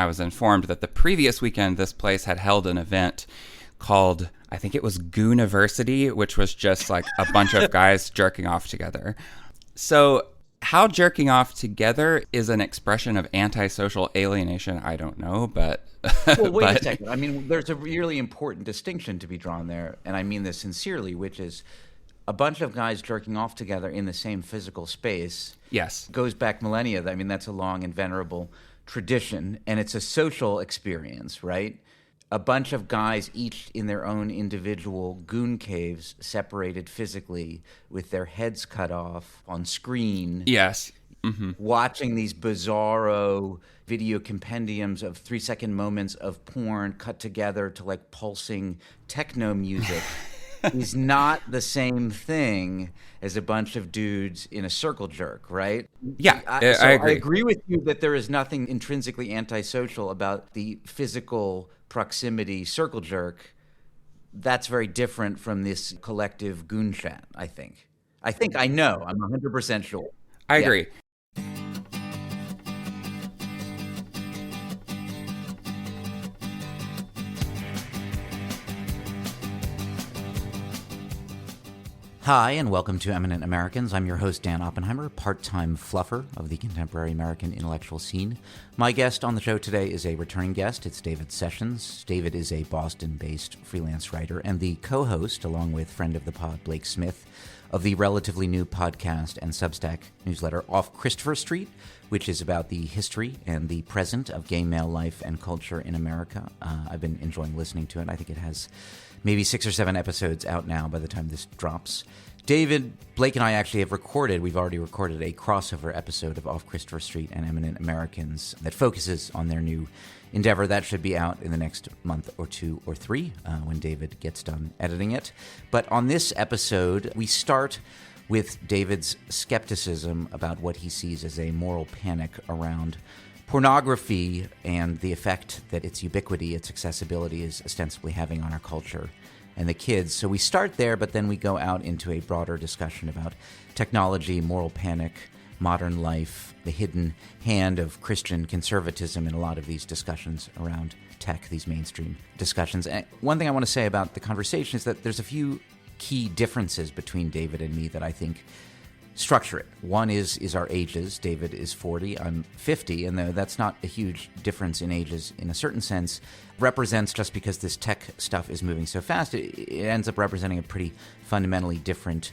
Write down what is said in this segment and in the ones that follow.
I was informed that the previous weekend, this place had held an event called, I think it was Gooniversity, which was just like a bunch of guys jerking off together. So how jerking off together is an expression of antisocial alienation, I don't know, but... Well, wait a second. I mean, there's a really important distinction to be drawn there, and I mean this sincerely, which is a bunch of guys jerking off together in the same physical space. Yes. Goes back millennia. I mean, that's a long and venerable tradition, and it's a social experience, right? A bunch of guys, each in their own individual goon caves, separated physically, with their heads cut off on screen. Yes. Watching these bizarro video compendiums of 3-second moments of porn cut together to like pulsing techno music is not the same thing as a bunch of dudes in a circle jerk, right? Yeah, I agree. I agree with you that there is nothing intrinsically antisocial about the physical proximity circle jerk. That's very different from this collective goon chat, I think. I know. I'm 100% sure. I agree. Hi, and welcome to Eminent Americans. I'm your host, Dan Oppenheimer, part-time fluffer of the contemporary American intellectual scene. My guest on the show today is a returning guest. It's David Sessions. David is a Boston-based freelance writer and the co-host, along with friend of the pod, Blake Smith, of the relatively new podcast and Substack newsletter Off Christopher Street, which is about the history and the present of gay male life and culture in America. I've been enjoying listening to it. I think it has maybe 6 or 7 episodes out now by the time this drops. David, Blake, and I actually we've already recorded a crossover episode of Off Christopher Street and Eminent Americans that focuses on their new endeavor. That should be out in the next month or 2 or 3 when David gets done editing it. But on this episode, we start with David's skepticism about what he sees as a moral panic around pornography and the effect that its ubiquity, its accessibility is ostensibly having on our culture and the kids. So we start there, but then we go out into a broader discussion about technology, moral panic, modern life, the hidden hand of Christian conservatism in a lot of these discussions around tech, these mainstream discussions. And one thing I want to say about the conversation is that there's a few key differences between David and me that I think structure it. One is our ages. David is 40, I'm 50, and though that's not a huge difference in ages in a certain sense, represents, just because this tech stuff is moving so fast, it ends up representing a pretty fundamentally different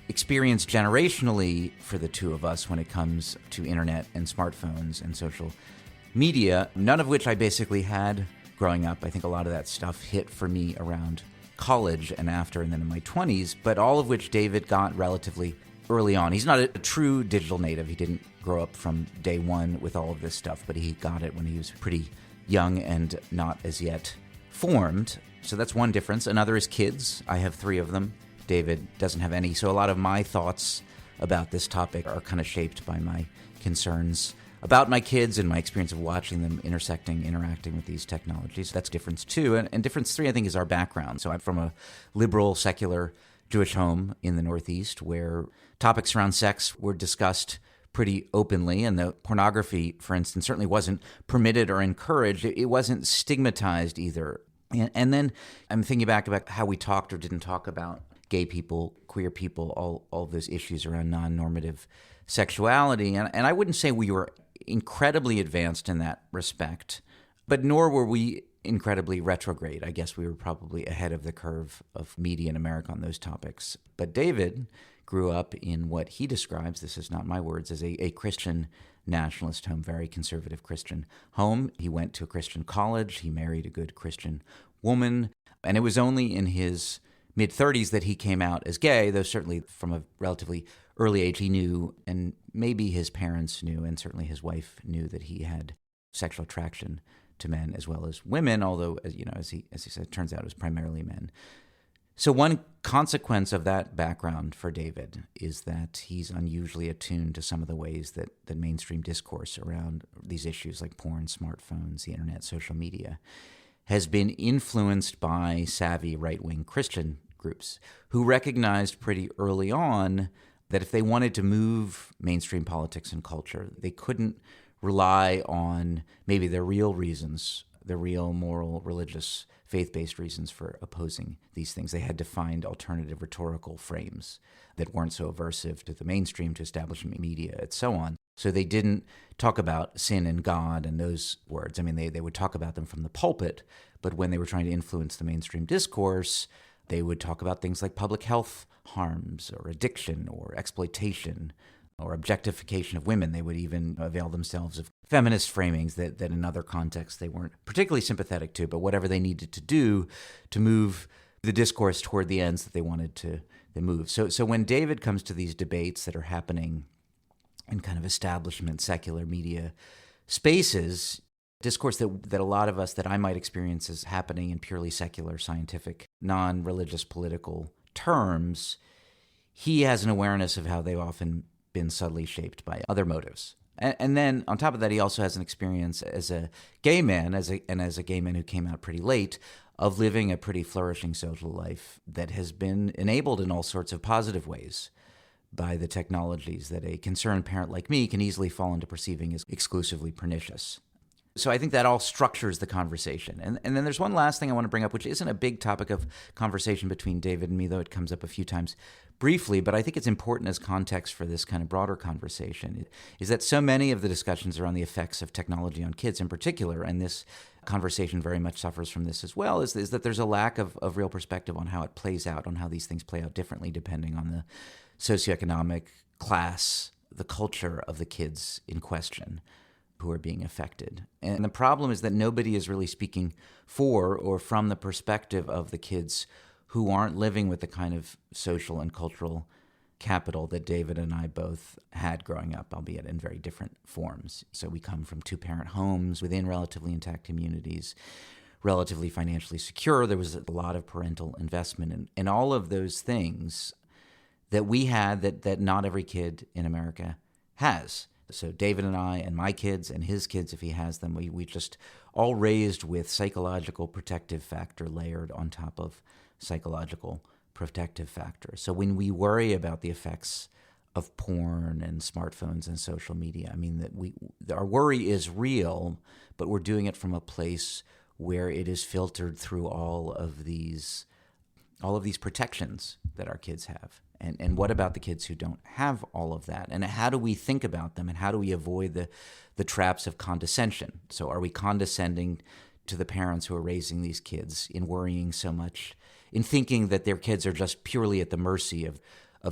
experience generationally for the two of us when it comes to internet and smartphones and social media, none of which I basically had growing up. I think a lot of that stuff hit for me around college and after, and then in my 20s, but all of which David got relatively early on. He's not a true digital native. He didn't grow up from day one with all of this stuff, but he got it when he was pretty young and not as yet formed. So that's one difference. Another is kids. I have 3 of them. David doesn't have any. So a lot of my thoughts about this topic are kind of shaped by my concerns about my kids and my experience of watching them interacting with these technologies. That's difference 2. And difference 3, I think, is our background. So I'm from a liberal, secular Jewish home in the Northeast where topics around sex were discussed pretty openly, and the pornography, for instance, certainly wasn't permitted or encouraged. It wasn't stigmatized either. And then I'm thinking back about how we talked or didn't talk about gay people, queer people, all those issues around non-normative sexuality. And I wouldn't say we were incredibly advanced in that respect, but nor were we incredibly retrograde. I guess we were probably ahead of the curve of media in America on those topics. But David grew up in what he describes, this is not my words, as a Christian-nationalist home, very conservative Christian home. He went to a Christian college. He married a good Christian woman. And it was only in his mid-30s that he came out as gay, though certainly from a relatively early age he knew, and maybe his parents knew, and certainly his wife knew, that he had sexual attraction to men as well as women, although, as he said, it turns out it was primarily men. So one consequence of that background for David is that he's unusually attuned to some of the ways that mainstream discourse around these issues like porn, smartphones, the internet, social media has been influenced by savvy right-wing Christian groups who recognized pretty early on that if they wanted to move mainstream politics and culture, they couldn't rely on maybe their real reasons, the real moral, religious, faith-based reasons for opposing these things. They had to find alternative rhetorical frames that weren't so aversive to the mainstream, to establishment media, and so on. So they didn't talk about sin and God and those words. I mean, they would talk about them from the pulpit, but when they were trying to influence the mainstream discourse, they would talk about things like public health harms or addiction or exploitation or objectification of women. They would even avail themselves of feminist framings that in other contexts they weren't particularly sympathetic to, but whatever they needed to do to move the discourse toward the ends that they wanted to move. So when David comes to these debates that are happening in kind of establishment, secular media spaces, discourse that a lot of us, that I might experience as happening in purely secular, scientific, non-religious political terms, he has an awareness of how they've often been subtly shaped by other motives. And then on top of that, he also has an experience as a gay man, as a gay man who came out pretty late, of living a pretty flourishing social life that has been enabled in all sorts of positive ways by the technologies that a concerned parent like me can easily fall into perceiving as exclusively pernicious. So I think that all structures the conversation. And then there's one last thing I want to bring up, which isn't a big topic of conversation between David and me, though it comes up a few times briefly, but I think it's important as context for this kind of broader conversation, is that so many of the discussions around the effects of technology on kids in particular, and this conversation very much suffers from this as well, is that there's a lack of real perspective on how it plays out, on how these things play out differently depending on the socioeconomic class, the culture of the kids in question who are being affected. And the problem is that nobody is really speaking for or from the perspective of the kids who aren't living with the kind of social and cultural capital that David and I both had growing up, albeit in very different forms. So we come from two-parent homes within relatively intact communities, relatively financially secure. There was a lot of parental investment in all of those things that we had that not every kid in America has. So David and I and my kids and his kids, if he has them, we just all raised with psychological protective factor layered on top of psychological protective factor. So when we worry about the effects of porn and smartphones and social media, I mean, our worry is real, but we're doing it from a place where it is filtered through all of these protections that our kids have. And what about the kids who don't have all of that? And how do we think about them? And how do we avoid the traps of condescension? So are we condescending to the parents who are raising these kids in worrying so much, in thinking that their kids are just purely at the mercy of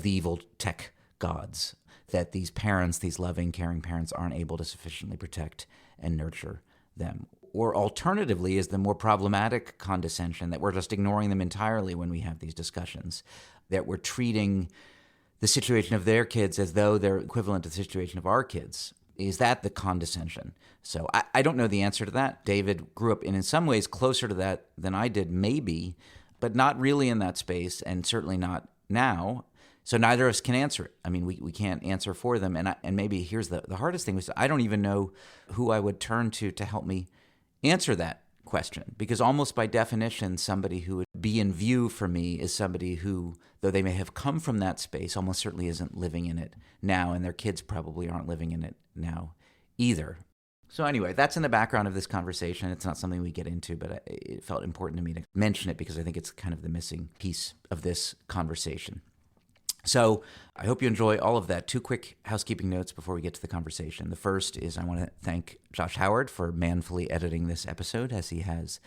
the evil tech gods, that these parents, these loving, caring parents, aren't able to sufficiently protect and nurture them? Or alternatively, is the more problematic condescension that we're just ignoring them entirely when we have these discussions, that we're treating the situation of their kids as though they're equivalent to the situation of our kids? Is that the condescension? So I don't know the answer to that. David grew up in some ways closer to that than I did, maybe, but not really in that space, and certainly not now. So neither of us can answer it. I mean, we can't answer for them. And maybe here's the hardest thing, was I don't even know who I would turn to help me answer that question, because almost by definition, somebody who would be in view for me is somebody who, though they may have come from that space, almost certainly isn't living in it now, and their kids probably aren't living in it now either. So anyway, that's in the background of this conversation. It's not something we get into, but it felt important to me to mention it because I think it's kind of the missing piece of this conversation. So I hope you enjoy all of that. Two quick housekeeping notes before we get to the conversation. The first is I want to thank Josh Howard for manfully editing this episode, as he has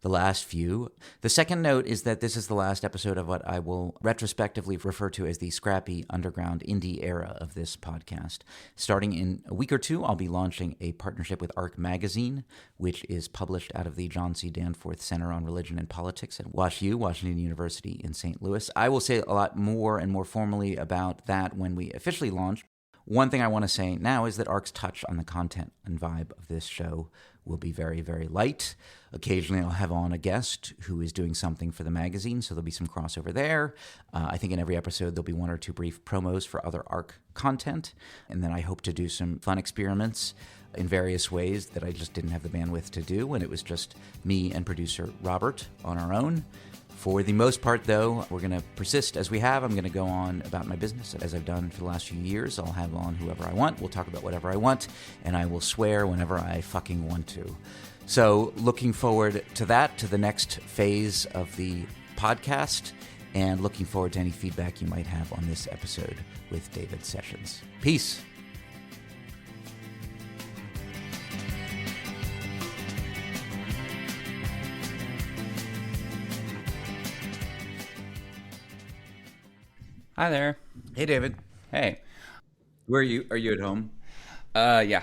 the last few. The second note is that this is the last episode of what I will retrospectively refer to as the scrappy underground indie era of this podcast. Starting in a week or two, I'll be launching a partnership with ARC Magazine, which is published out of the John C. Danforth Center on Religion and Politics at WashU, Washington University in St. Louis. I will say a lot more and more formally about that when we officially launch. One thing I want to say now is that ARC's touch on the content and vibe of this show will be very, very light. Occasionally I'll have on a guest who is doing something for the magazine, so there'll be some crossover there. I think in every episode there'll be one or two brief promos for other ARC content, and then I hope to do some fun experiments in various ways that I just didn't have the bandwidth to do when it was just me and producer Robert on our own For the most part, though, we're going to persist as we have. I'm going to go on about my business as I've done for the last few years. I'll have on whoever I want. We'll talk about whatever I want, and I will swear whenever I fucking want to. So looking forward to that, to the next phase of the podcast, and looking forward to any feedback you might have on this episode with David Sessions. Peace. Hi there. Hey, David. Hey. Where are you? Are you at home? Yeah.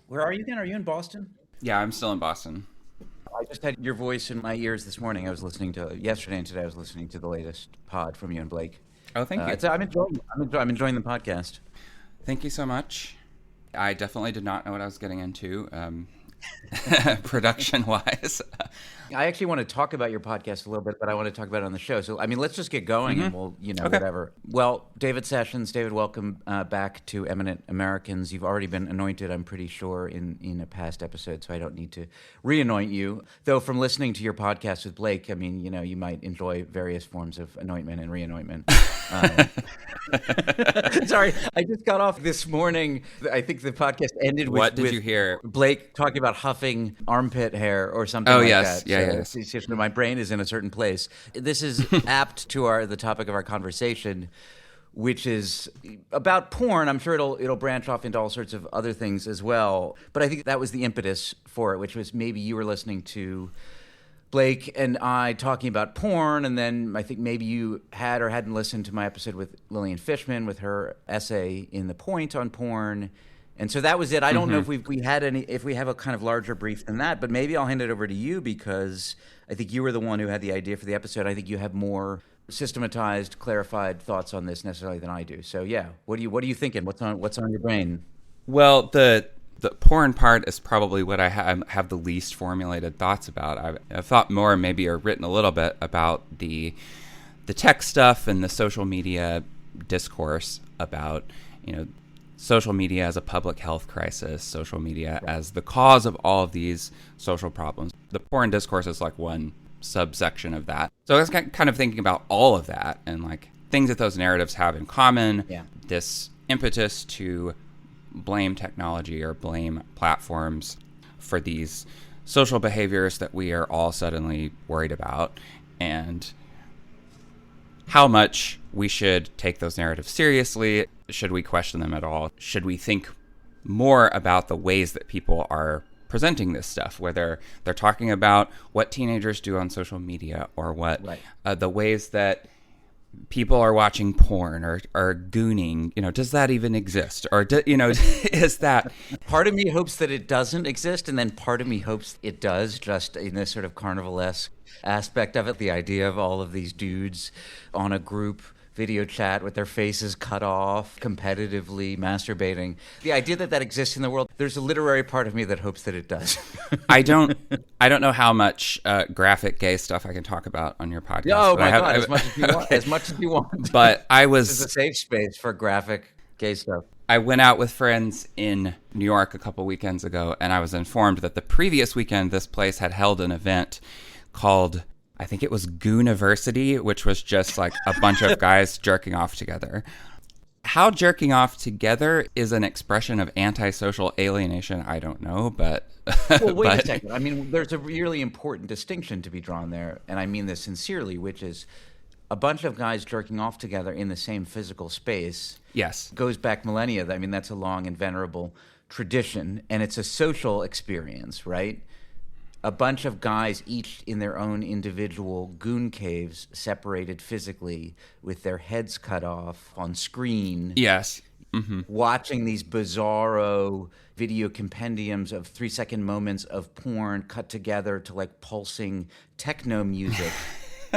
Where are you again? Are you in Boston? Yeah, I'm still in Boston. I just had your voice in my ears this morning. I was listening to yesterday and today. I was listening to the latest pod from you and Blake. Oh, thank you. I'm enjoying the podcast. Thank you so much. I definitely did not know what I was getting into, production-wise. I actually want to talk about your podcast a little bit, but I want to talk about it on the show. So, let's just get going and we'll, whatever. Well, David Sessions, David, welcome back to Eminent Americans. You've already been anointed, I'm pretty sure, in a past episode, so I don't need to re-anoint you. Though from listening to your podcast with Blake, you might enjoy various forms of anointment and re-anointment. Sorry, I just got off this morning. I think the podcast ended with... What did you hear? Blake talking about huffing armpit hair or something like yes. that. Yeah, yes. It's just, my brain is in a certain place. This is apt to the topic of our conversation, which is about porn. I'm sure it'll branch off into all sorts of other things as well. But I think that was the impetus for it, which was maybe you were listening to Blake and I talking about porn, and then I think maybe you had or hadn't listened to my episode with Lillian Fishman with her essay in The Point on porn. And so that was it. I don't know if we have a kind of larger brief than that, but maybe I'll hand it over to you because I think you were the one who had the idea for the episode. I think you have more systematized, clarified thoughts on this necessarily than I do. So yeah, what are you thinking? What's on your brain? Well, the porn part is probably what I have the least formulated thoughts about. I've thought more, maybe, or written a little bit about the tech stuff and the social media discourse about, social media as a public health crisis, social media as the cause of all of these social problems. The porn discourse is like one subsection of that. So I was kind of thinking about all of that and like things that those narratives have in common. Yeah. This impetus to blame technology or blame platforms for these social behaviors that we are all suddenly worried about, and how much we should take those narratives seriously. Should we question them at all? Should we think more about the ways that people are presenting this stuff, whether they're talking about what teenagers do on social media or what the ways that people are watching porn or gooning, does that even exist? Or, is that... Part of me hopes that it doesn't exist, and then part of me hopes it does, just in this sort of carnivalesque aspect of it, the idea of all of these dudes on a group video chat with their faces cut off, competitively masturbating. The idea that exists in the world, there's a literary part of me that hopes that it does. I don't know how much graphic gay stuff I can talk about on your podcast. Oh my God, as much as you want. Okay. As much as you want. But this is a safe space for graphic gay stuff. I went out with friends in New York a couple weekends ago, and I was informed that the previous weekend this place had held an event called, I think it was Gooniversity, which was just like a bunch of guys jerking off together. How jerking off together is an expression of antisocial alienation, I don't know, but... Well, wait a second. There's a really important distinction to be drawn there, and I mean this sincerely, which is a bunch of guys jerking off together in the same physical space. Yes. Goes back millennia. That's a long and venerable tradition, and it's a social experience, right? A bunch of guys, each in their own individual goon caves, separated physically, with their heads cut off on screen. Yes. Watching these bizarro video compendiums of 3-second moments of porn cut together to like pulsing techno music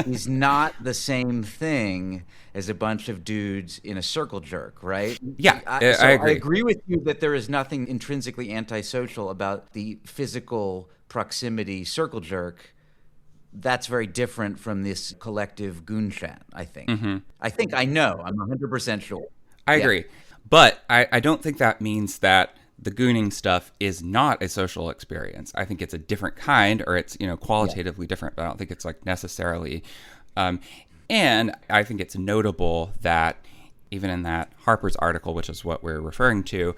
is not the same thing as a bunch of dudes in a circle jerk, right? Yeah, I agree. I agree with you that there is nothing intrinsically antisocial about the physical proximity circle jerk. That's very different from this collective goon chat, I think. I know. I'm 100% sure. I agree. But I don't think that means that the gooning stuff is not a social experience. I think it's a different kind, or it's, qualitatively different, but I don't think it's like necessarily And I think it's notable that even in that Harper's article, which is what we're referring to,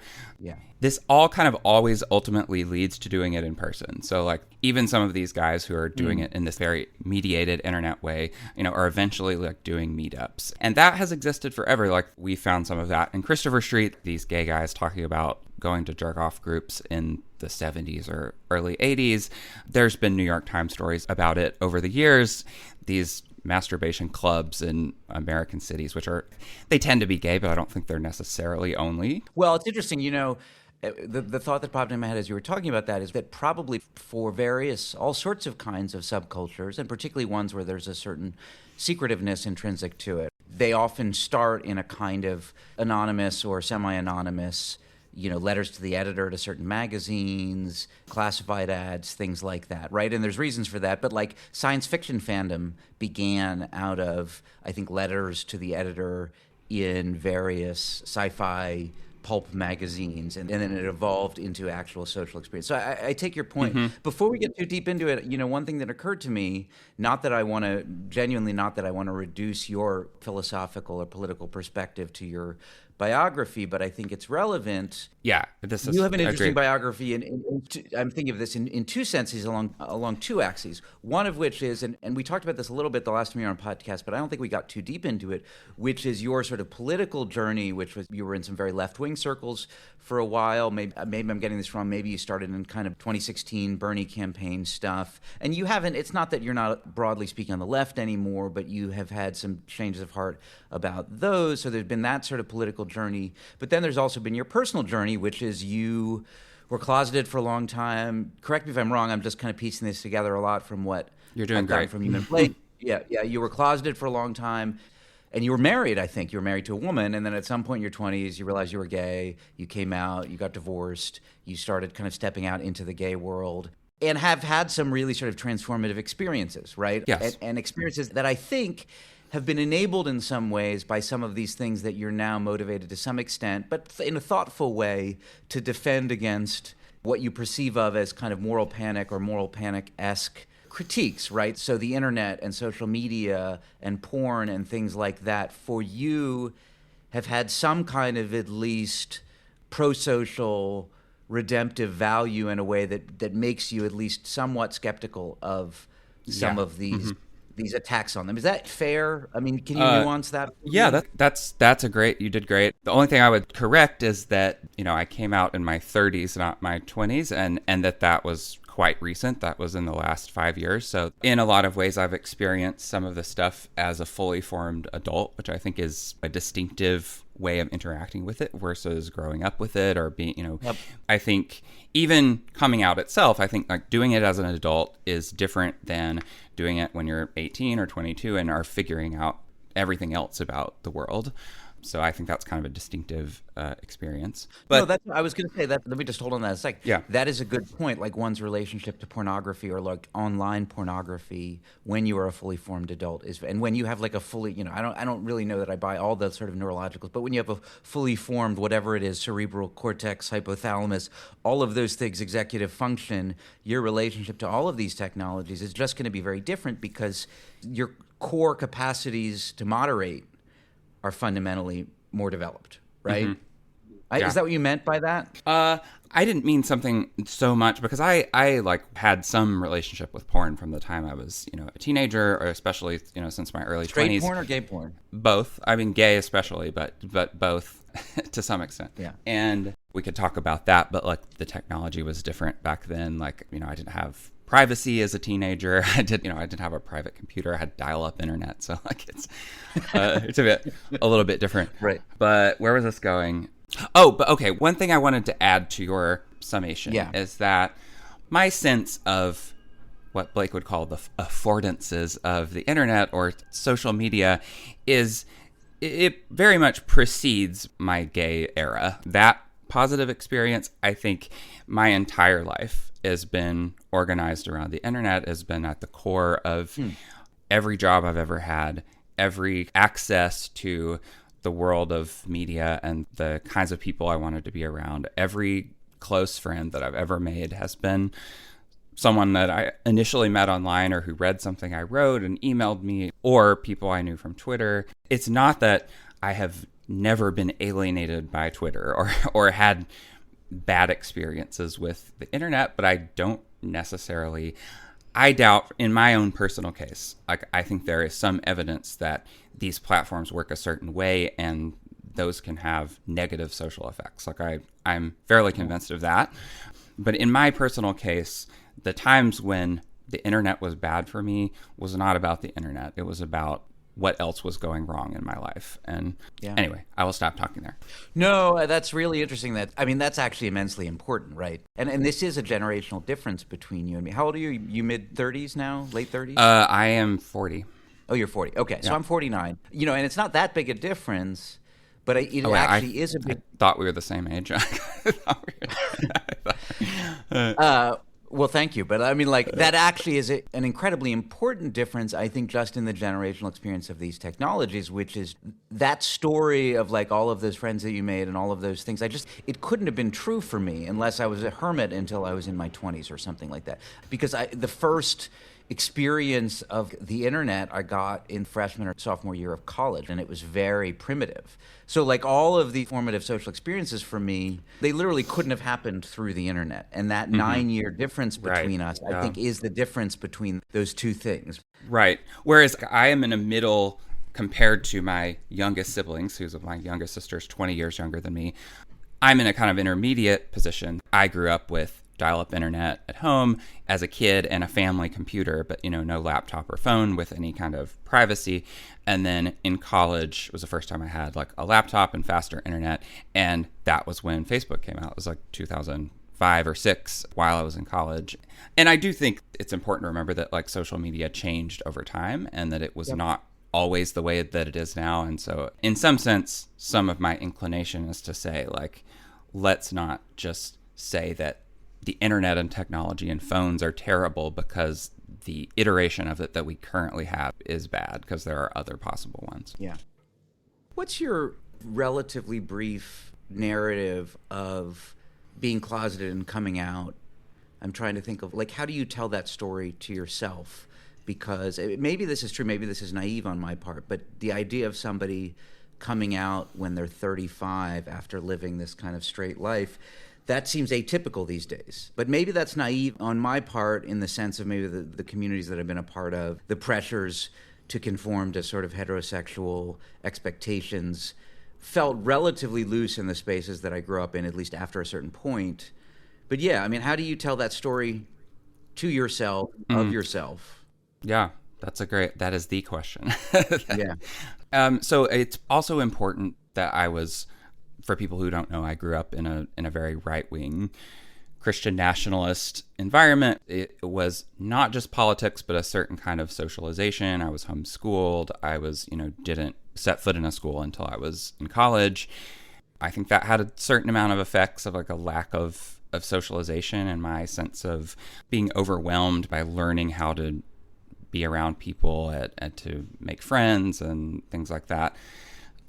this all kind of always ultimately leads to doing it in person. So like even some of these guys who are doing it in this very mediated internet way, are eventually like doing meetups. And that has existed forever. Like we found some of that in Christopher Street, these gay guys talking about going to jerk off groups in the 70s or early 80s. There's been New York Times stories about it over the years. These masturbation clubs in American cities, they tend to be gay, but I don't think they're necessarily only. Well, it's interesting, the thought that popped in my head as you were talking about that is that probably for all sorts of kinds of subcultures, and particularly ones where there's a certain secretiveness intrinsic to it, they often start in a kind of anonymous or semi-anonymous letters to the editor to certain magazines, classified ads, things like that, right? And there's reasons for that. But like science fiction fandom began out of, I think, letters to the editor in various sci-fi pulp magazines, and then it evolved into actual social experience. So I take your point. Mm-hmm. Before we get too deep into it, one thing that occurred to me, not that I want to reduce your philosophical or political perspective to your biography, but I think it's relevant. Yeah, you have an interesting biography, and I'm thinking of this in two senses along two axes. One of which is, and we talked about this a little bit the last time you were on podcast, but I don't think we got too deep into it, which is your sort of political journey, which was you were in some very left-wing circles for a while. Maybe I'm getting this wrong. Maybe you started in kind of 2016 Bernie campaign stuff, and you haven't. It's not that you're not broadly speaking on the left anymore, but you have had some changes of heart about those. So there's been that sort of political journey, but then there's also been your personal journey, which is you were closeted for a long time. Correct me if I'm wrong. I'm just kind of piecing this together a lot from what you're doing. Great from Human Plate. Yeah. You were closeted for a long time, and you were married. I think you were married to a woman, and then at some point in your 20s, you realized you were gay. You came out. You got divorced. You started kind of stepping out into the gay world, and have had some really sort of transformative experiences, right? Yes. And experiences that I think have been enabled in some ways by some of these things that you're now motivated to some extent, but in a thoughtful way, to defend against what you perceive of as kind of moral panic or moral panic-esque critiques, right? So the internet and social media and porn and things like that, for you, have had some kind of at least pro-social redemptive value in a way that makes you at least somewhat skeptical of some of these attacks on them. Is that fair? I mean, can you nuance that? Yeah, that's you did great. The only thing I would correct is that, I came out in my 30s, not my 20s, and that was quite recent. That was in the last 5 years. So in a lot of ways, I've experienced some of the stuff as a fully formed adult, which I think is a distinctive way of interacting with it versus growing up with it or being, Yep. I think even coming out itself, I think like doing it as an adult is different than doing it when you're 18 or 22 and are figuring out everything else about the world. So I think that's kind of a distinctive experience. But I was going to say that. Let me just hold on that a sec. Yeah. That is a good point. Like one's relationship to pornography or like online pornography when you are a fully formed adult and when you have like a fully, I don't really know that I buy all the sort of neurologicals, but when you have a fully formed, whatever it is, cerebral cortex, hypothalamus, all of those things, executive function, your relationship to all of these technologies is just going to be very different because your core capacities to moderate are fundamentally more developed, right? Mm-hmm. Yeah. Is that what you meant by that? I didn't mean something so much because I like had some relationship with porn from the time I was, a teenager, or especially, since my early 20s. Straight porn or gay porn? Both. I mean, gay especially, but both to some extent. Yeah. And we could talk about that, but like the technology was different back then. Like, I didn't have privacy as a teenager. I didn't have a private computer. I had dial-up internet, so like it's a little bit different. Right. But where was this going? Oh, but okay. One thing I wanted to add to your summation is that my sense of what Blake would call the affordances of the internet or social media is it very much precedes my gay era. That positive experience, I think my entire life has been organized around the internet, has been at the core of every job I've ever had, every access to the world of media and the kinds of people I wanted to be around. Every close friend that I've ever made has been someone that I initially met online or who read something I wrote and emailed me, or people I knew from Twitter. It's not that I have never been alienated by Twitter or had bad experiences with the internet, but I don't necessarily, I doubt in my own personal case, like I think there is some evidence that these platforms work a certain way and those can have negative social effects. Like I'm fairly convinced of that. But in my personal case, the times when the internet was bad for me was not about the internet. It was about what else was going wrong in my life. And anyway, I will stop talking there. No, that's really interesting. That's actually immensely important, right? And this is a generational difference between you and me. How old are you? You mid-30s now? Late 30s? I am 40. Oh, you're 40. Okay, so I'm 49. And it's not that big a difference, but it is a big... I thought we were the same age. Well, thank you. But that actually is an incredibly important difference, I think, just in the generational experience of these technologies, which is that story of all of those friends that you made and all of those things. It couldn't have been true for me unless I was a hermit until I was in my 20s or something like that. Because the first experience of the internet I got in freshman or sophomore year of college, and it was very primitive. So all of the formative social experiences for me, they literally couldn't have happened through the internet. And that 9-year difference between us, I think, is the difference between those two things. Right. Whereas I am in a middle compared to my youngest siblings, my youngest sister is 20 years younger than me. I'm in a kind of intermediate position. I grew up with dial-up internet at home as a kid and a family computer, but no laptop or phone with any kind of privacy. And then in college was the first time I had a laptop and faster internet, and that was when Facebook came out. It was 2005 or 6 while I was in college. And I do think it's important to remember that social media changed over time and that it was not always the way that it is now. And so in some sense, some of my inclination is to say let's not just say that the internet and technology and phones are terrible because the iteration of it that we currently have is bad, because there are other possible ones. Yeah. What's your relatively brief narrative of being closeted and coming out? I'm trying to think of how do you tell that story to yourself? Because maybe this is true, maybe this is naive on my part, but the idea of somebody coming out when they're 35 after living this kind of straight life, that seems atypical these days. But maybe that's naive on my part in the sense of maybe the communities that I've been a part of, the pressures to conform to sort of heterosexual expectations felt relatively loose in the spaces that I grew up in, at least after a certain point. But how do you tell that story to yourself, of yourself? Yeah, that is the question. Yeah. So it's also important that for people who don't know, I grew up in a very right-wing Christian-nationalist environment. It was not just politics, but a certain kind of socialization. I was homeschooled. I didn't set foot in a school until I was in college. I think that had a certain amount of effects of a lack of socialization and my sense of being overwhelmed by learning how to be around people and to make friends and things like that.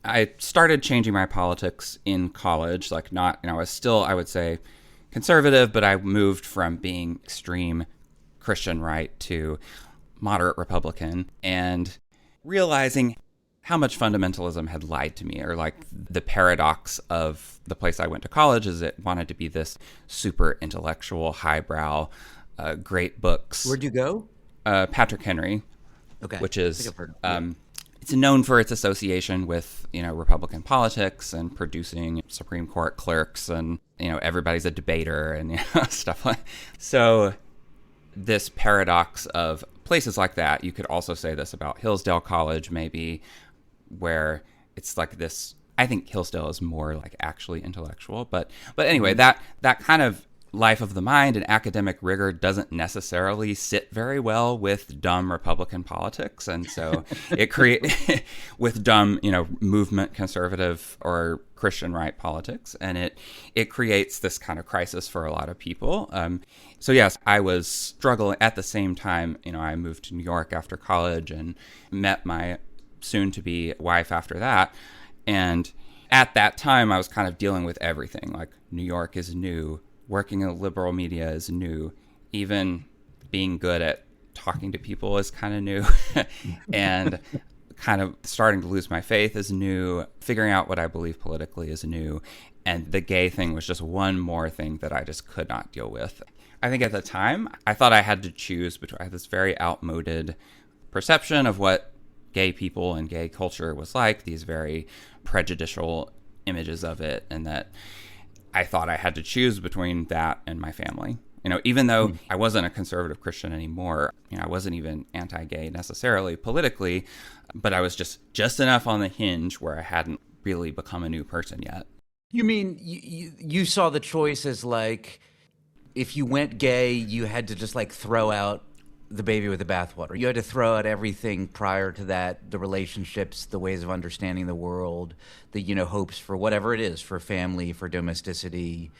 I started changing my politics in college, I was still, I would say, conservative, but I moved from being extreme Christian right to moderate Republican, and realizing how much fundamentalism had lied to me, or the paradox of the place I went to college is it wanted to be this super intellectual, highbrow, great books. Where'd you go? Patrick Henry, okay. Which is... It's known for its association with, Republican politics and producing Supreme Court clerks, and, everybody's a debater and stuff like that. So this paradox of places like that, you could also say this about Hillsdale College, maybe, where it's this, I think Hillsdale is more actually intellectual, but anyway, that kind of life of the mind and academic rigor doesn't necessarily sit very well with dumb Republican politics. And so it with dumb, movement conservative or Christian right politics. And it creates this kind of crisis for a lot of people. So yes, I was struggling at the same time. I moved to New York after college and met my soon to be wife after that. And at that time I was kind of dealing with everything. New York is new. Working in the liberal media is new. Even being good at talking to people is kind of new. And kind of starting to lose my faith is new. Figuring out what I believe politically is new. And the gay thing was just one more thing that I just could not deal with. I think at the time, I thought I had to choose between, I had this very outmoded perception of what gay people and gay culture was like, these very prejudicial images of it, and that I thought I had to choose between that and my family. You know, even though I wasn't a conservative Christian anymore, you know, I wasn't even anti-gay necessarily politically, but I was just enough on the hinge where I hadn't really become a new person yet. You mean you saw the choice as like, if you went gay, you had to just like throw out the baby with the bathwater. You had to throw out everything prior to that, the relationships, the ways of understanding the world, the, you know, hopes for whatever it is, for family, for domesticity.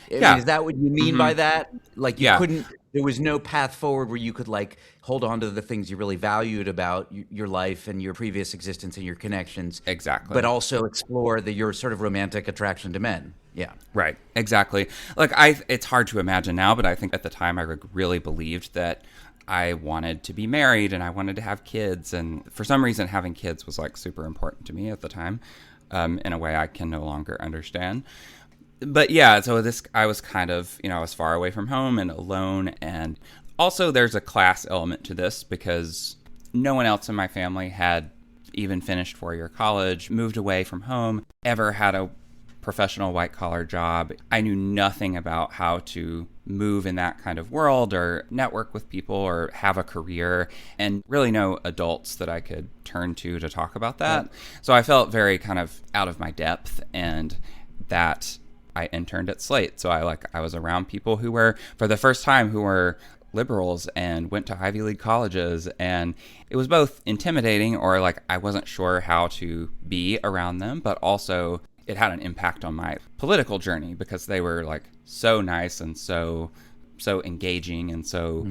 I mean, is that what you mean by that? Like you couldn't, there was no path forward where you could like hold on to the things you really valued about your life and your previous existence and your connections. Exactly. But also explore your sort of romantic attraction to men. Yeah. Right. Exactly. Like it's hard to imagine now, but I think at the time I really believed that I wanted to be married and I wanted to have kids. And for some reason, having kids was like super important to me at the time, in a way I can no longer understand. But yeah, so I was kind of, you know, I was far away from home and alone. And also there's a class element to this because no one else in my family had even finished 4-year college, moved away from home, ever had a professional white-collar job. I knew nothing about how to move in that kind of world or network with people or have a career, and really no adults that I could turn to talk about that. So I felt very kind of out of my depth, and that I interned at Slate. So I was around people who were, for the first time, who were liberals and went to Ivy League colleges, and it was both intimidating or like I wasn't sure how to be around them, but also it had an impact on my political journey because they were like so nice and so engaging and so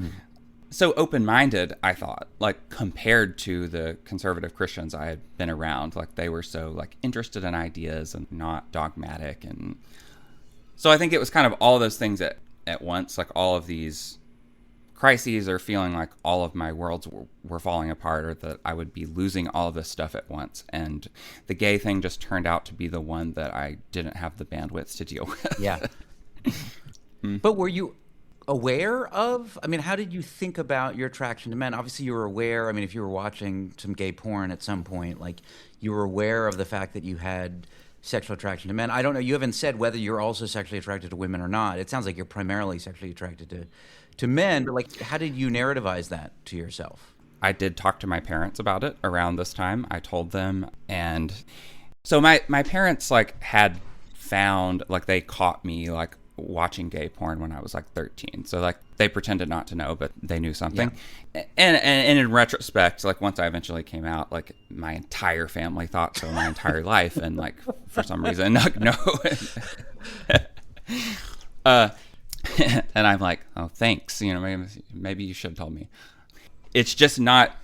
open-minded, I thought, like compared to the conservative Christians I had been around. Like they were so like interested in ideas and not dogmatic. And so I think it was kind of all of those things at once, like all of these crises or feeling like all of my worlds were falling apart, or that I would be losing all of this stuff at once. And the gay thing just turned out to be the one that I didn't have the bandwidth to deal with. Yeah. But were you aware of, I mean, how did you think about your attraction to men? Obviously you were aware, I mean, if you were watching some gay porn at some point, like you were aware of the fact that you had sexual attraction to men. I don't know, you haven't said whether you're also sexually attracted to women or not. It sounds like you're primarily sexually attracted to men, but like, how did you narrativize that to yourself? I did talk to my parents about it around this time. I told them, and so my parents like had found, like they caught me like watching gay porn when I was like 13. So like they pretended not to know, but they knew something. Yeah. And in retrospect, like once I eventually came out, like my entire family thought so my entire life, and like for some reason, no. And I'm like, oh, thanks. You know, maybe you should have told me. It's just not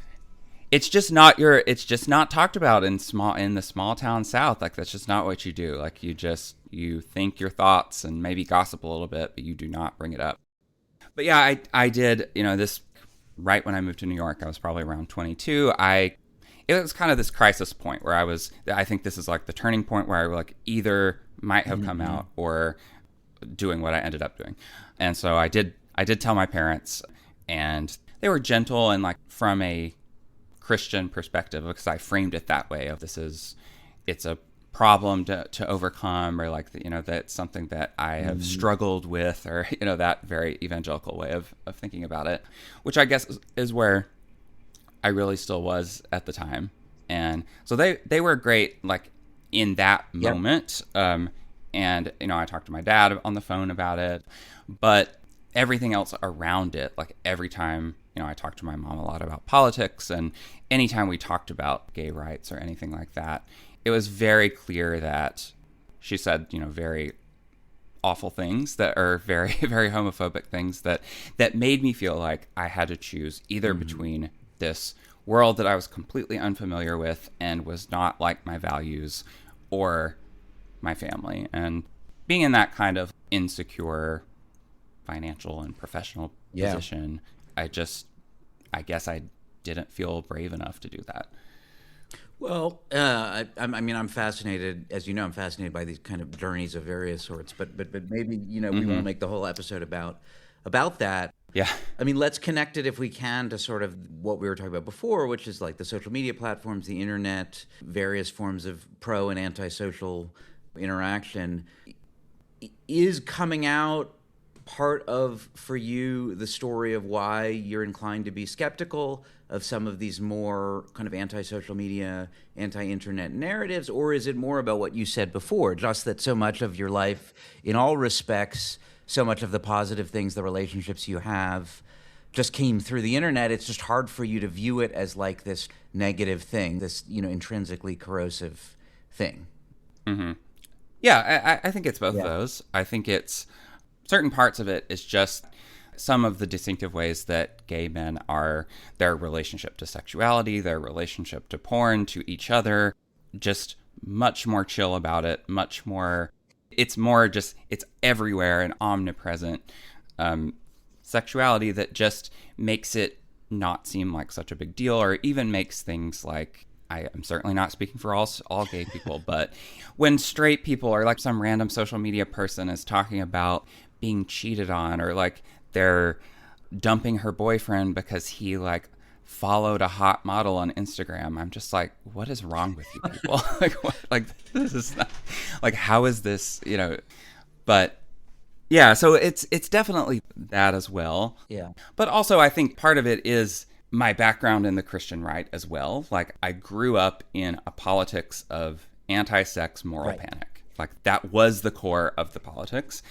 talked about in the small town South. Like that's just not what you do. Like you think your thoughts and maybe gossip a little bit, but you do not bring it up. But yeah, I did, you know, this right when I moved to New York. I was probably around 22. It was kind of this crisis point where I think this is like the turning point where I like either might have come out or doing what I ended up doing. And so I did tell my parents, and they were gentle and like from a Christian perspective, because I framed it that way of it's a problem to overcome, or like, you know, that's something that I have struggled with, or, you know, that very evangelical way of thinking about it, which I guess is where I really still was at the time. And so they were great, like in that moment. And, you know, I talked to my dad on the phone about it, but everything else around it, like every time, you know, I talked to my mom a lot about politics, and anytime we talked about gay rights or anything like that, it was very clear that she said, you know, very awful things that are very, very homophobic things that made me feel like I had to choose either between this world that I was completely unfamiliar with and was not like my values, or my family. And being in that kind of insecure financial and professional position, I guess I didn't feel brave enough to do that. Well, I'm fascinated, as you know, I'm fascinated by these kind of journeys of various sorts. But maybe we won't make the whole episode about that. Yeah. I mean, let's connect it if we can to sort of what we were talking about before, which is like the social media platforms, the internet, various forms of pro and antisocial interaction. Is coming out part of, for you, the story of why you're inclined to be skeptical of some of these more kind of anti-social media, anti-internet narratives? Or is it more about what you said before, just that so much of your life, in all respects, so much of the positive things, the relationships you have, just came through the internet? It's just hard for you to view it as like this negative thing, this, intrinsically corrosive thing. Mm-hmm. Yeah, I think it's both of those. I think it's certain parts of it is just some of the distinctive ways that gay men are, their relationship to sexuality, their relationship to porn, to each other, just much more chill about it, much more, it's more just, it's everywhere and omnipresent sexuality that just makes it not seem like such a big deal, or even makes things like, I am certainly not speaking for all gay people, but when straight people or like some random social media person is talking about being cheated on, or like they're dumping her boyfriend because he like followed a hot model on Instagram, I'm just like, what is wrong with you people? Like this is not, like, how is this, but yeah, so it's definitely that as well. Yeah. But also I think part of it is my background in the Christian right as well. Like, I grew up in a politics of anti-sex moral panic. Like, that was the core of the politics.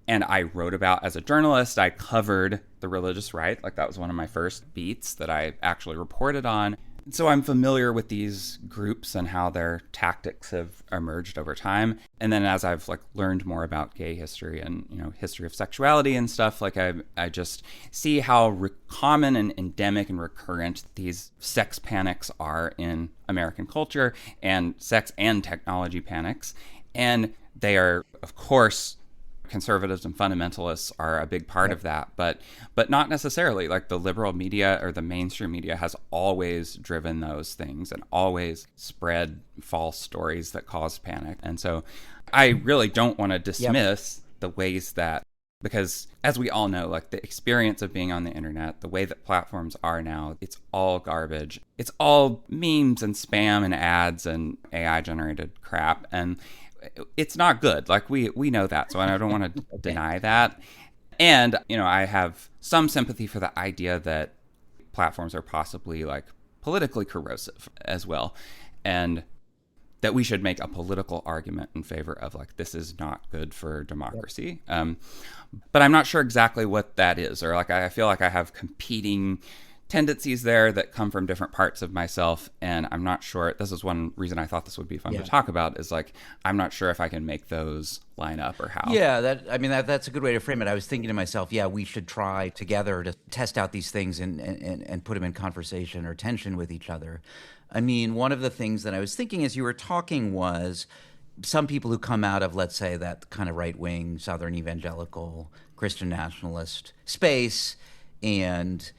And I wrote about, as a journalist, I covered the religious right. Like, that was one of my first beats that I actually reported on. So I'm familiar with these groups and how their tactics have emerged over time. And then as I've like learned more about gay history and, history of sexuality and stuff, like I just see how common and endemic and recurrent these sex panics are in American culture, and sex and technology panics. And they are, of course, conservatives and fundamentalists are a big part of that, but not necessarily. Like, the liberal media or the mainstream media has always driven those things and always spread false stories that cause panic. And so I really don't want to dismiss the ways that, because as we all know, like, the experience of being on the internet, the way that platforms are now, it's all garbage. It's all memes and spam and ads and AI generated crap. And it's not good. Like, we know that, so I don't want to deny that. And, I have some sympathy for the idea that platforms are possibly like politically corrosive as well, and that we should make a political argument in favor of like, this is not good for democracy. But I'm not sure exactly what that is, or like, I feel like I have competing tendencies there that come from different parts of myself, and I'm not sure. This is one reason I thought this would be fun to talk about, is like, I'm not sure if I can make those line up or how. Yeah, that's a good way to frame it. I was thinking to myself, we should try together to test out these things and put them in conversation or tension with each other. I mean, one of the things that I was thinking as you were talking was some people who come out of, let's say, that kind of right-wing, Southern evangelical, Christian-nationalist space and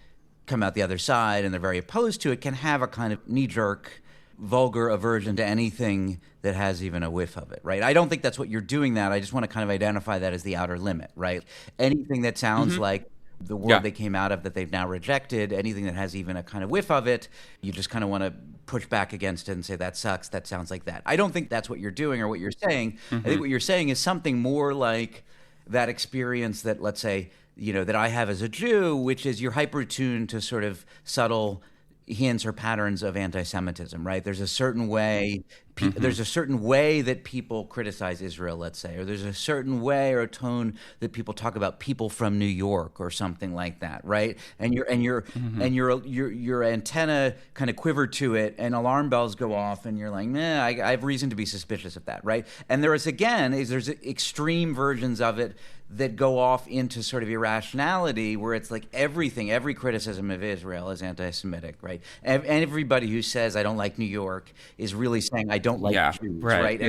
come out the other side, and they're very opposed to it, can have a kind of knee-jerk, vulgar aversion to anything that has even a whiff of it, right? I don't think that's what you're doing that. I just want to kind of identify that as the outer limit, right? Anything that sounds like the world they came out of that they've now rejected, anything that has even a kind of whiff of it, you just kind of want to push back against it and say, that sucks, that sounds like that. I don't think that's what you're doing or what you're saying. I think what you're saying is something more like that experience that, let's say, that I have as a Jew, which is you're hyper-tuned to sort of subtle hints or patterns of anti-Semitism, right? There's a certain way, there's a certain way that people criticize Israel, let's say, or there's a certain way or a tone that people talk about people from New York or something like that, right? And your antenna kind of quiver to it, and alarm bells go off, and you're like, I have reason to be suspicious of that, right? And there's extreme versions of it that go off into sort of irrationality, where it's like every criticism of Israel is anti-Semitic, right? And everybody who says, I don't like New York, is really saying, I don't don't like Yeah, Jews, right, right?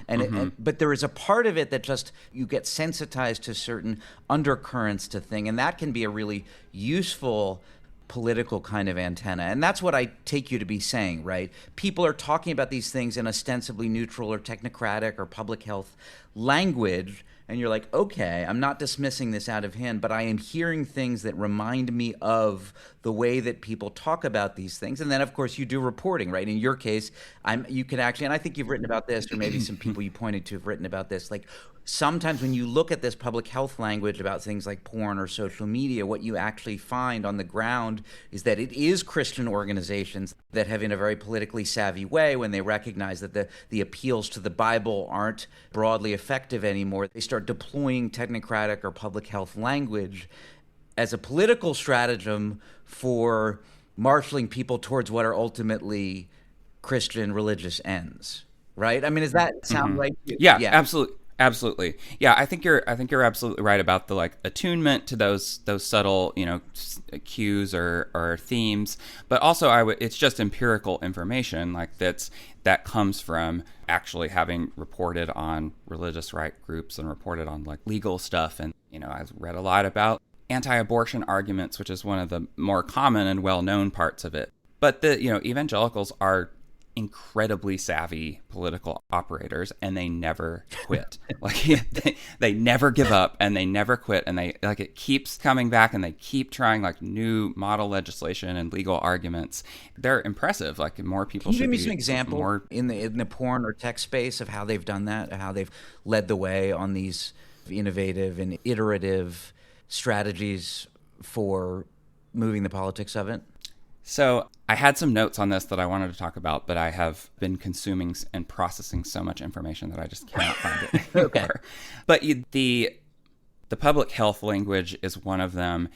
And yes. but there is a part of it that just you get sensitized to certain undercurrents to thing, and that can be a really useful political kind of antenna. And that's what I take you to be saying, right? People are talking about these things in ostensibly neutral or technocratic or public health language, and you're like, okay, I'm not dismissing this out of hand, but I am hearing things that remind me of the way that people talk about these things. And then, of course, you do reporting, right? In your case, you can actually, and I think you've written about this, or maybe some people you pointed to have written about this, like sometimes when you look at this public health language about things like porn or social media, what you actually find on the ground is that it is Christian organizations that have, in a very politically savvy way, when they recognize that the appeals to the Bible aren't broadly effective anymore, they start deploying technocratic or public health language as a political stratagem for marshaling people towards what are ultimately Christian religious ends. Right? I mean, does that sound right to you? Yeah, absolutely. Absolutely. Yeah, I think you're absolutely right about the like attunement to those subtle, cues or themes, but also it's just empirical information like that comes from actually having reported on religious right groups and reported on like legal stuff. And I've read a lot about anti-abortion arguments, which is one of the more common and well-known parts of it. But the evangelicals are incredibly savvy political operators, and they never quit. Like they never give up, and they never quit, and they like it keeps coming back, and they keep trying like new model legislation and legal arguments. They're impressive. Like more people. Can you should give me be some example more in the porn or tech space of how they've done that, how they've led the way on these innovative and iterative strategies for moving the politics of it? So I had some notes on this that I wanted to talk about, but I have been consuming and processing so much information that I just cannot find it anymore. Okay. But the public health language is one of them.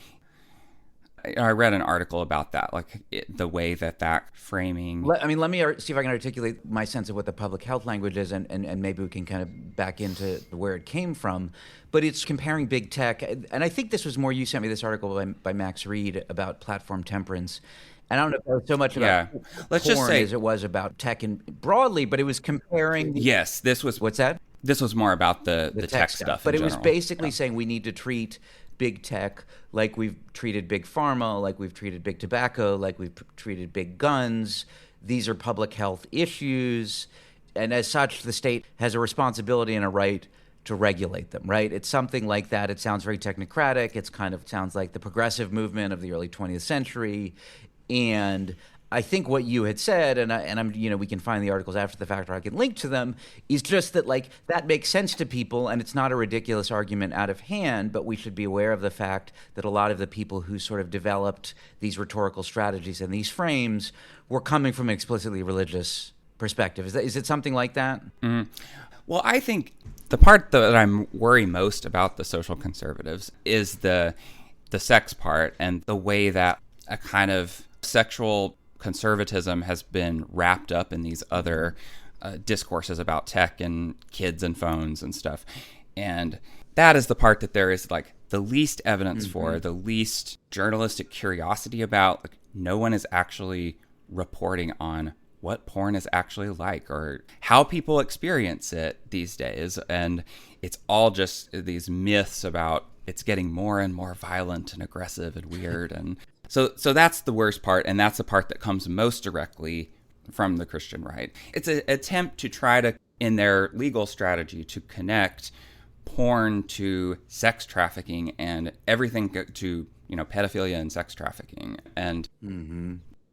I read an article about that, like the way that framing. Let me see if I can articulate my sense of what the public health language is, and maybe we can kind of back into where it came from. But it's comparing big tech, and I think this was more, you sent me this article by Max Reed about platform temperance. And I don't know if it was so much about Let's porn just say, as it was about tech and broadly, but it was comparing. Yes, this was. What's that? This was more about the tech stuff. But it was general. basically saying we need to treat big tech like we've treated big pharma, like we've treated big tobacco, like we've treated big guns. These are public health issues. And as such, the state has a responsibility and a right to regulate them, right? It's something like that. It sounds very technocratic. It's kind of sounds like the progressive movement of the early 20th century. And I think what you had said, and I'm, we can find the articles after the fact, or I can link to them, is just that like that makes sense to people, and it's not a ridiculous argument out of hand. But we should be aware of the fact that a lot of the people who sort of developed these rhetorical strategies and these frames were coming from an explicitly religious perspective. Is it something like that? Mm-hmm. Well, I think the part that I'm worried most about the social conservatives is the sex part, and the way that a kind of sexual conservatism has been wrapped up in these other discourses about tech and kids and phones and stuff. And that is the part that there is like the least evidence for, the least journalistic curiosity about. Like, no one is actually reporting on what porn is actually like or how people experience it these days. And it's all just these myths about it's getting more and more violent and aggressive and weird. And so that's the worst part, and that's the part that comes most directly from the Christian right. It's an attempt to try to, in their legal strategy, to connect porn to sex trafficking and everything to, pedophilia and sex trafficking. And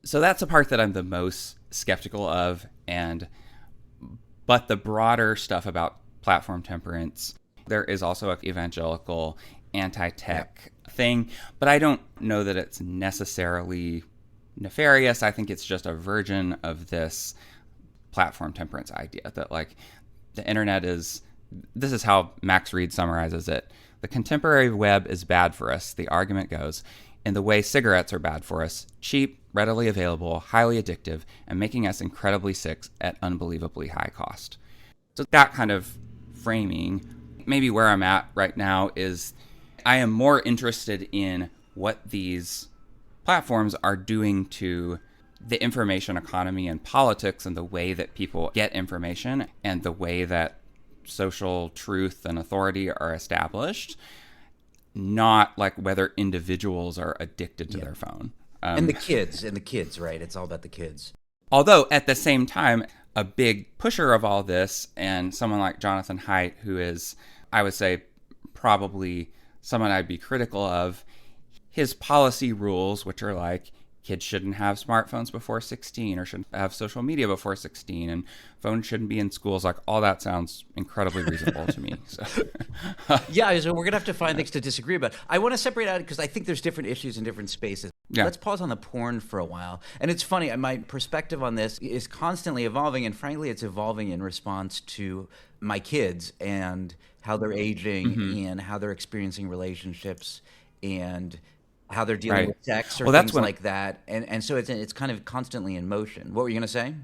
so that's the part that I'm the most skeptical of. But the broader stuff about platform temperance, there is also an evangelical anti-tech thing, but I don't know that it's necessarily nefarious. I think it's just a version of this platform temperance idea that like the internet is, this is how Max Reed summarizes it. The contemporary web is bad for us, the argument goes, in the way cigarettes are bad for us, cheap, readily available, highly addictive, and making us incredibly sick at unbelievably high cost. So that kind of framing, maybe where I'm at right now is I am more interested in what these platforms are doing to the information economy and politics and the way that people get information and the way that social truth and authority are established, not like whether individuals are addicted to their phone. And the kids, right? It's all about the kids. Although at the same time, a big pusher of all this, and someone like Jonathan Haidt, who is, I would say, probably someone I'd be critical of, his policy rules, which are like kids shouldn't have smartphones before 16 or shouldn't have social media before 16 and phones shouldn't be in schools, like all that sounds incredibly reasonable to me. So yeah, so we're going to have to find things to disagree about. I want to separate out because I think there's different issues in different spaces. Yeah. Let's pause on the porn for a while. And it's funny, my perspective on this is constantly evolving, and frankly, it's evolving in response to my kids and how they're aging and how they're experiencing relationships and how they're dealing with sex or things like that. And so it's kind of constantly in motion. What were you going to say?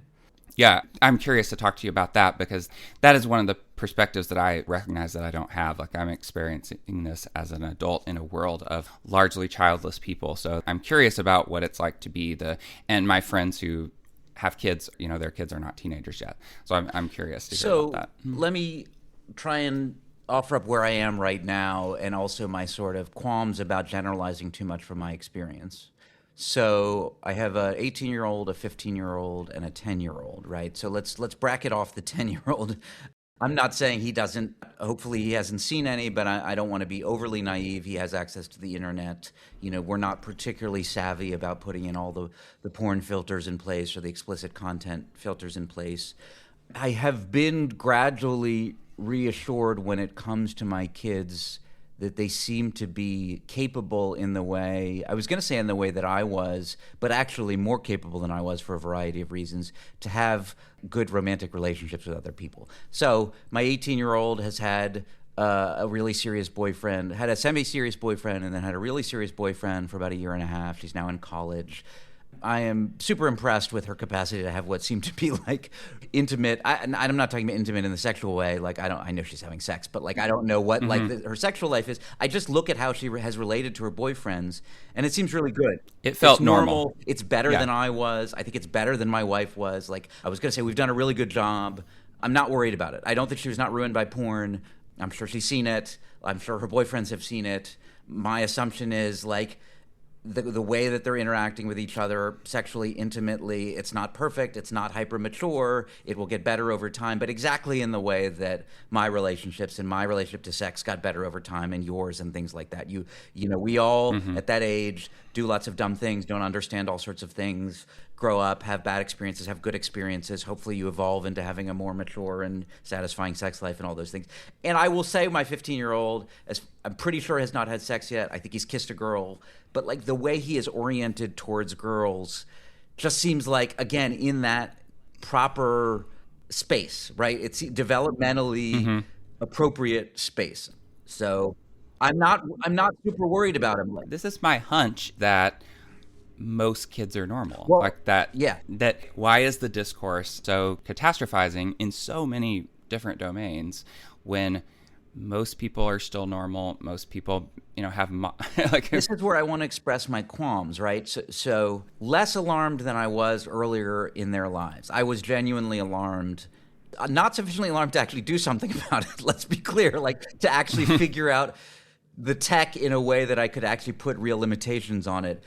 Yeah, I'm curious to talk to you about that because that is one of the perspectives that I recognize that I don't have. Like I'm experiencing this as an adult in a world of largely childless people. So I'm curious about what it's like to be and my friends who have kids, their kids are not teenagers yet. So I'm curious to hear about that. Let me try and offer up where I am right now and also my sort of qualms about generalizing too much from my experience. So I have an 18-year-old, a 15-year-old, and a 10-year-old, right? So let's bracket off the 10-year-old. I'm not saying he doesn't, hopefully he hasn't seen any, but I don't want to be overly naive. He has access to the internet. We're not particularly savvy about putting in all the porn filters in place or the explicit content filters in place. I have been gradually reassured when it comes to my kids that they seem to be capable in the way, I was going to say in the way that I was, but actually more capable than I was for a variety of reasons, to have good romantic relationships with other people. So my 18-year-old has had a really serious boyfriend, had a semi-serious boyfriend, and then had a really serious boyfriend for about a year and a half. She's now in college. I am super impressed with her capacity to have what seemed to be like intimate. And I'm not talking about intimate in the sexual way. Like I know she's having sex, but like I don't know what her sexual life is. I just look at how she has related to her boyfriends, and it seems really good. It felt normal. It's better than I was. I think it's better than my wife was. Like I was gonna say, we've done a really good job. I'm not worried about it. I don't think she was not ruined by porn. I'm sure she's seen it. I'm sure her boyfriends have seen it. My assumption is like, the way that they're interacting with each other sexually intimately, it's not perfect, it's not hyper mature, it will get better over time, but exactly in the way that my relationships and my relationship to sex got better over time, and yours and things like that. We all at that age do lots of dumb things, don't understand all sorts of things, grow up, have bad experiences, have good experiences. Hopefully you evolve into having a more mature and satisfying sex life and all those things. And I will say my 15-year-old, I'm pretty sure has not had sex yet. I think he's kissed a girl. But like the way he is oriented towards girls just seems like, again, in that proper space, right? It's developmentally appropriate space. So I'm not super worried about him. This is my hunch that most kids are normal. Well, like that. Yeah. That why is the discourse so catastrophizing in so many different domains when most people are still normal? Most people, have like. This is where I want to express my qualms, right? So less alarmed than I was earlier in their lives. I was genuinely alarmed. Not sufficiently alarmed to actually do something about it. Let's be clear, like to actually figure out the tech in a way that I could actually put real limitations on it.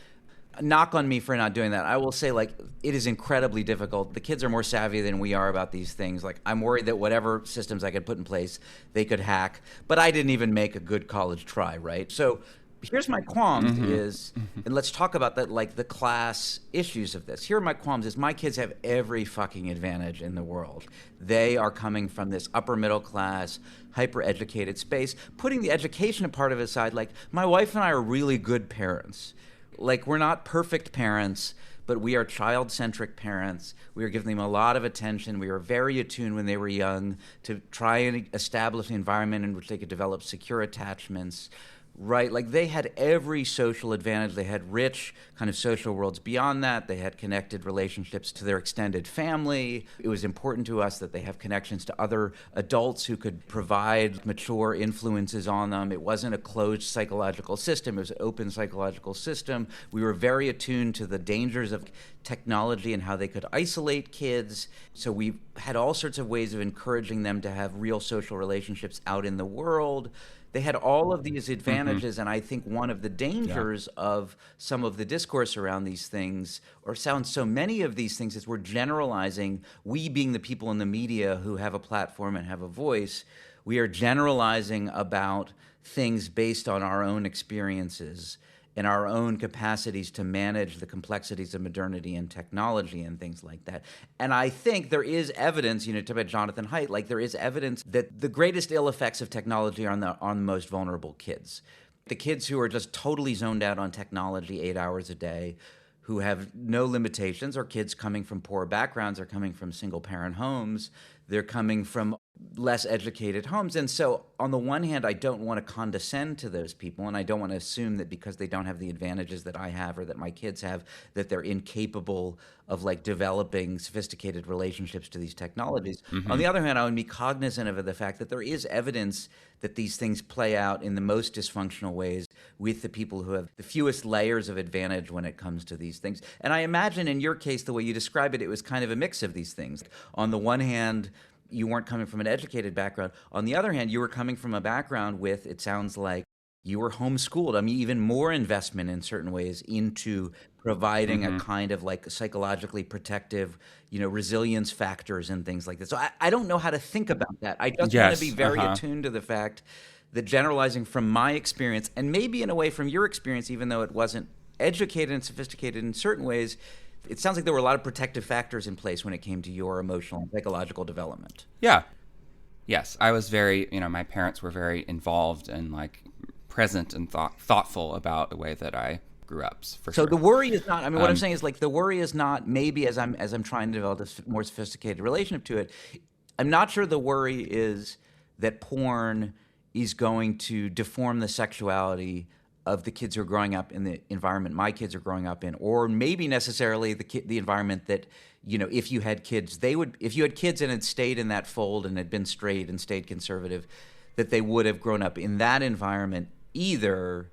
Knock on me for not doing that. I will say, like, it is incredibly difficult. The kids are more savvy than we are about these things. Like, I'm worried that whatever systems I could put in place, they could hack. But I didn't even make a good college try, right? So here's my qualms and let's talk about that, like the class issues of this. Here are my qualms is my kids have every fucking advantage in the world. They are coming from this upper middle class, hyper-educated space. Putting the education part of it aside, like, my wife and I are really good parents. Like, we're not perfect parents, but we are child-centric parents. We are giving them a lot of attention. We were very attuned when they were young to try and establish an environment in which they could develop secure attachments. Right, like they had every social advantage. They had rich kind of social worlds beyond that. They had connected relationships to their extended family. It was important to us that they have connections to other adults who could provide mature influences on them. It wasn't a closed psychological system. It was an open psychological system. We were very attuned to the dangers of technology and how they could isolate kids. So we had all sorts of ways of encouraging them to have real social relationships out in the world. They had all of these advantages, and I think one of the dangers of some of the discourse around these things, or sounds so many of these things, is we're generalizing, we being the people in the media who have a platform and have a voice, we are generalizing about things based on our own experiences and our own capacities to manage the complexities of modernity and technology and things like that. And I think there is evidence, talk about Jonathan Haidt, like there is evidence that the greatest ill effects of technology are on the most vulnerable kids. The kids who are just totally zoned out on technology 8 hours a day, who have no limitations, are kids coming from poor backgrounds, are coming from single-parent homes, they're coming from less educated homes. And so on the one hand, I don't want to condescend to those people, and I don't want to assume that because they don't have the advantages that I have or that my kids have, that they're incapable of like developing sophisticated relationships to these technologies. On the other hand, I would be cognizant of the fact that there is evidence that these things play out in the most dysfunctional ways with the people who have the fewest layers of advantage when it comes to these things. And I imagine in your case, the way you describe it, it was kind of a mix of these things. On the one hand, you weren't coming from an educated background. On the other hand, you were coming from a background with, it sounds like, you were homeschooled. I mean, even more investment in certain ways into providing a kind of like psychologically protective, resilience factors and things like that. So I don't know how to think about that. I just want to be very attuned to the fact that generalizing from my experience, and maybe in a way from your experience, even though it wasn't educated and sophisticated in certain ways, it sounds like there were a lot of protective factors in place when it came to your emotional and psychological development. Yeah. Yes. I was very, my parents were very involved and like present and thoughtful about the way that I grew up, for sure. So the worry is not, what I'm saying is like the worry is not maybe as I'm trying to develop a more sophisticated relationship to it, I'm not sure the worry is that porn is going to deform the sexuality of the kids who are growing up in the environment my kids are growing up in, or maybe necessarily the environment that, if you had kids, if you had kids and had stayed in that fold and had been straight and stayed conservative, that they would have grown up in that environment either.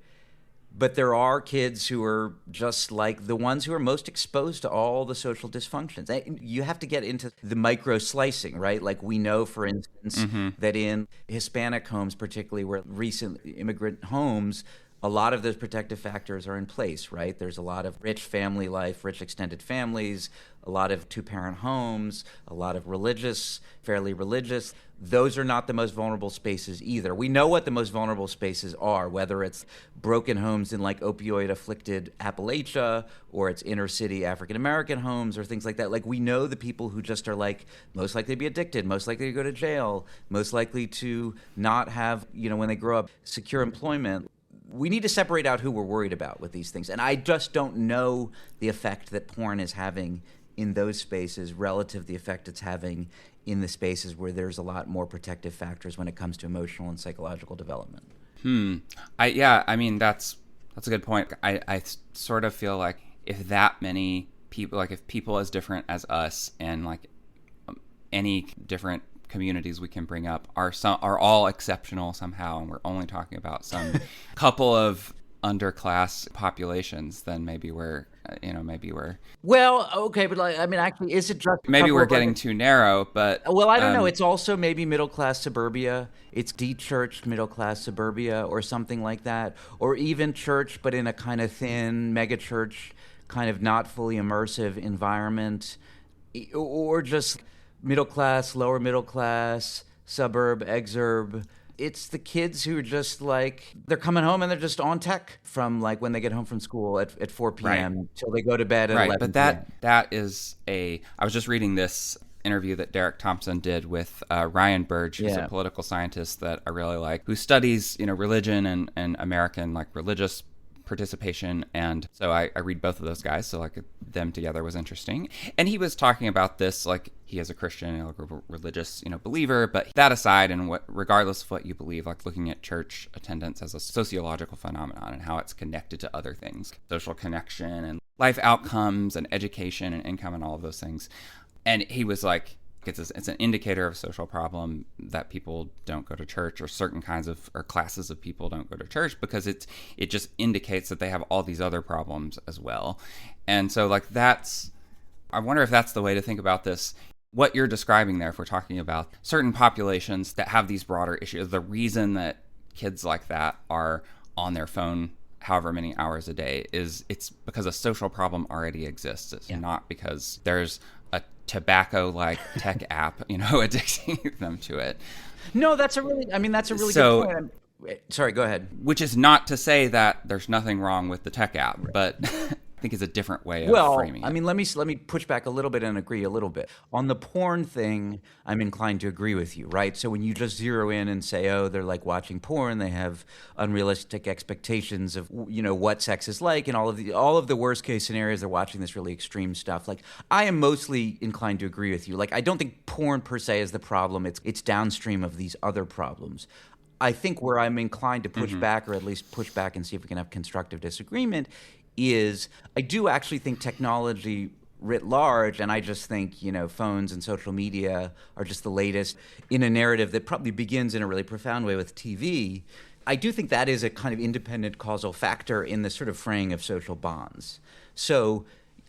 But there are kids who are just like the ones who are most exposed to all the social dysfunctions. You have to get into the micro slicing, right? Like we know, for instance, that in Hispanic homes, particularly where recent immigrant homes, a lot of those protective factors are in place, right? There's a lot of rich family life, rich extended families, a lot of two-parent homes, a lot of fairly religious. Those are not the most vulnerable spaces either. We know what the most vulnerable spaces are, whether it's broken homes in like opioid-afflicted Appalachia, or it's inner-city African-American homes or things like that. Like we know the people who just are like most likely to be addicted, most likely to go to jail, most likely to not have, when they grow up, secure employment. We need to separate out who we're worried about with these things. And I just don't know the effect that porn is having in those spaces relative to the effect it's having in the spaces where there's a lot more protective factors when it comes to emotional and psychological development. That's a good point. I sort of feel like if that many people, like if people as different as us and like any different communities we can bring up are all exceptional somehow, and we're only talking about some couple of underclass populations, then maybe we're well, okay, but actually, is it just maybe we're getting too narrow? But well, I don't know. It's also maybe middle class suburbia. It's de-churched middle class suburbia or something like that, or even church, but in a kind of thin mega church, kind of not fully immersive environment, or just middle class, lower middle class, suburb, exurb. It's the kids who are just like, they're coming home and they're just on tech from like when they get home from school at 4 p.m. till they go to bed at 11 But that is I was just reading this interview that Derek Thompson did with Ryan Burge, who's a political scientist that I really like, who studies, religion and American like religious participation. And so I read both of those guys. So like them together was interesting. And he was talking about this, like he is a Christian, like a religious, believer, but that aside, and regardless of what you believe, like looking at church attendance as a sociological phenomenon and how it's connected to other things, social connection and life outcomes and education and income and all of those things. And he was like, it's an indicator of a social problem that people don't go to church, or certain kinds of or classes of people don't go to church, because it just indicates that they have all these other problems as well. And so like I wonder if that's the way to think about this. What you're describing there, if we're talking about certain populations that have these broader issues, the reason that kids like that are on their phone however many hours a day it's because a social problem already exists. It's not because there's a tobacco-like tech app, addicting them to it. No, that's a really good point. Sorry, go ahead. Which is not to say that there's nothing wrong with the tech app, but I think it's a different way of framing it. Let me push back a little bit and agree a little bit. On the porn thing, I'm inclined to agree with you, right? So when you just zero in and say, oh, they're like watching porn, they have unrealistic expectations of, what sex is like, and all of the worst case scenarios, they're watching this really extreme stuff. Like, I am mostly inclined to agree with you. Like, I don't think porn per se is the problem. It's downstream of these other problems. I think where I'm inclined to push back, or at least push back and see if we can have constructive disagreement, is I do actually think technology writ large, and I just think, phones and social media are just the latest in a narrative that probably begins in a really profound way with TV. I do think that is a kind of independent causal factor in the sort of fraying of social bonds. So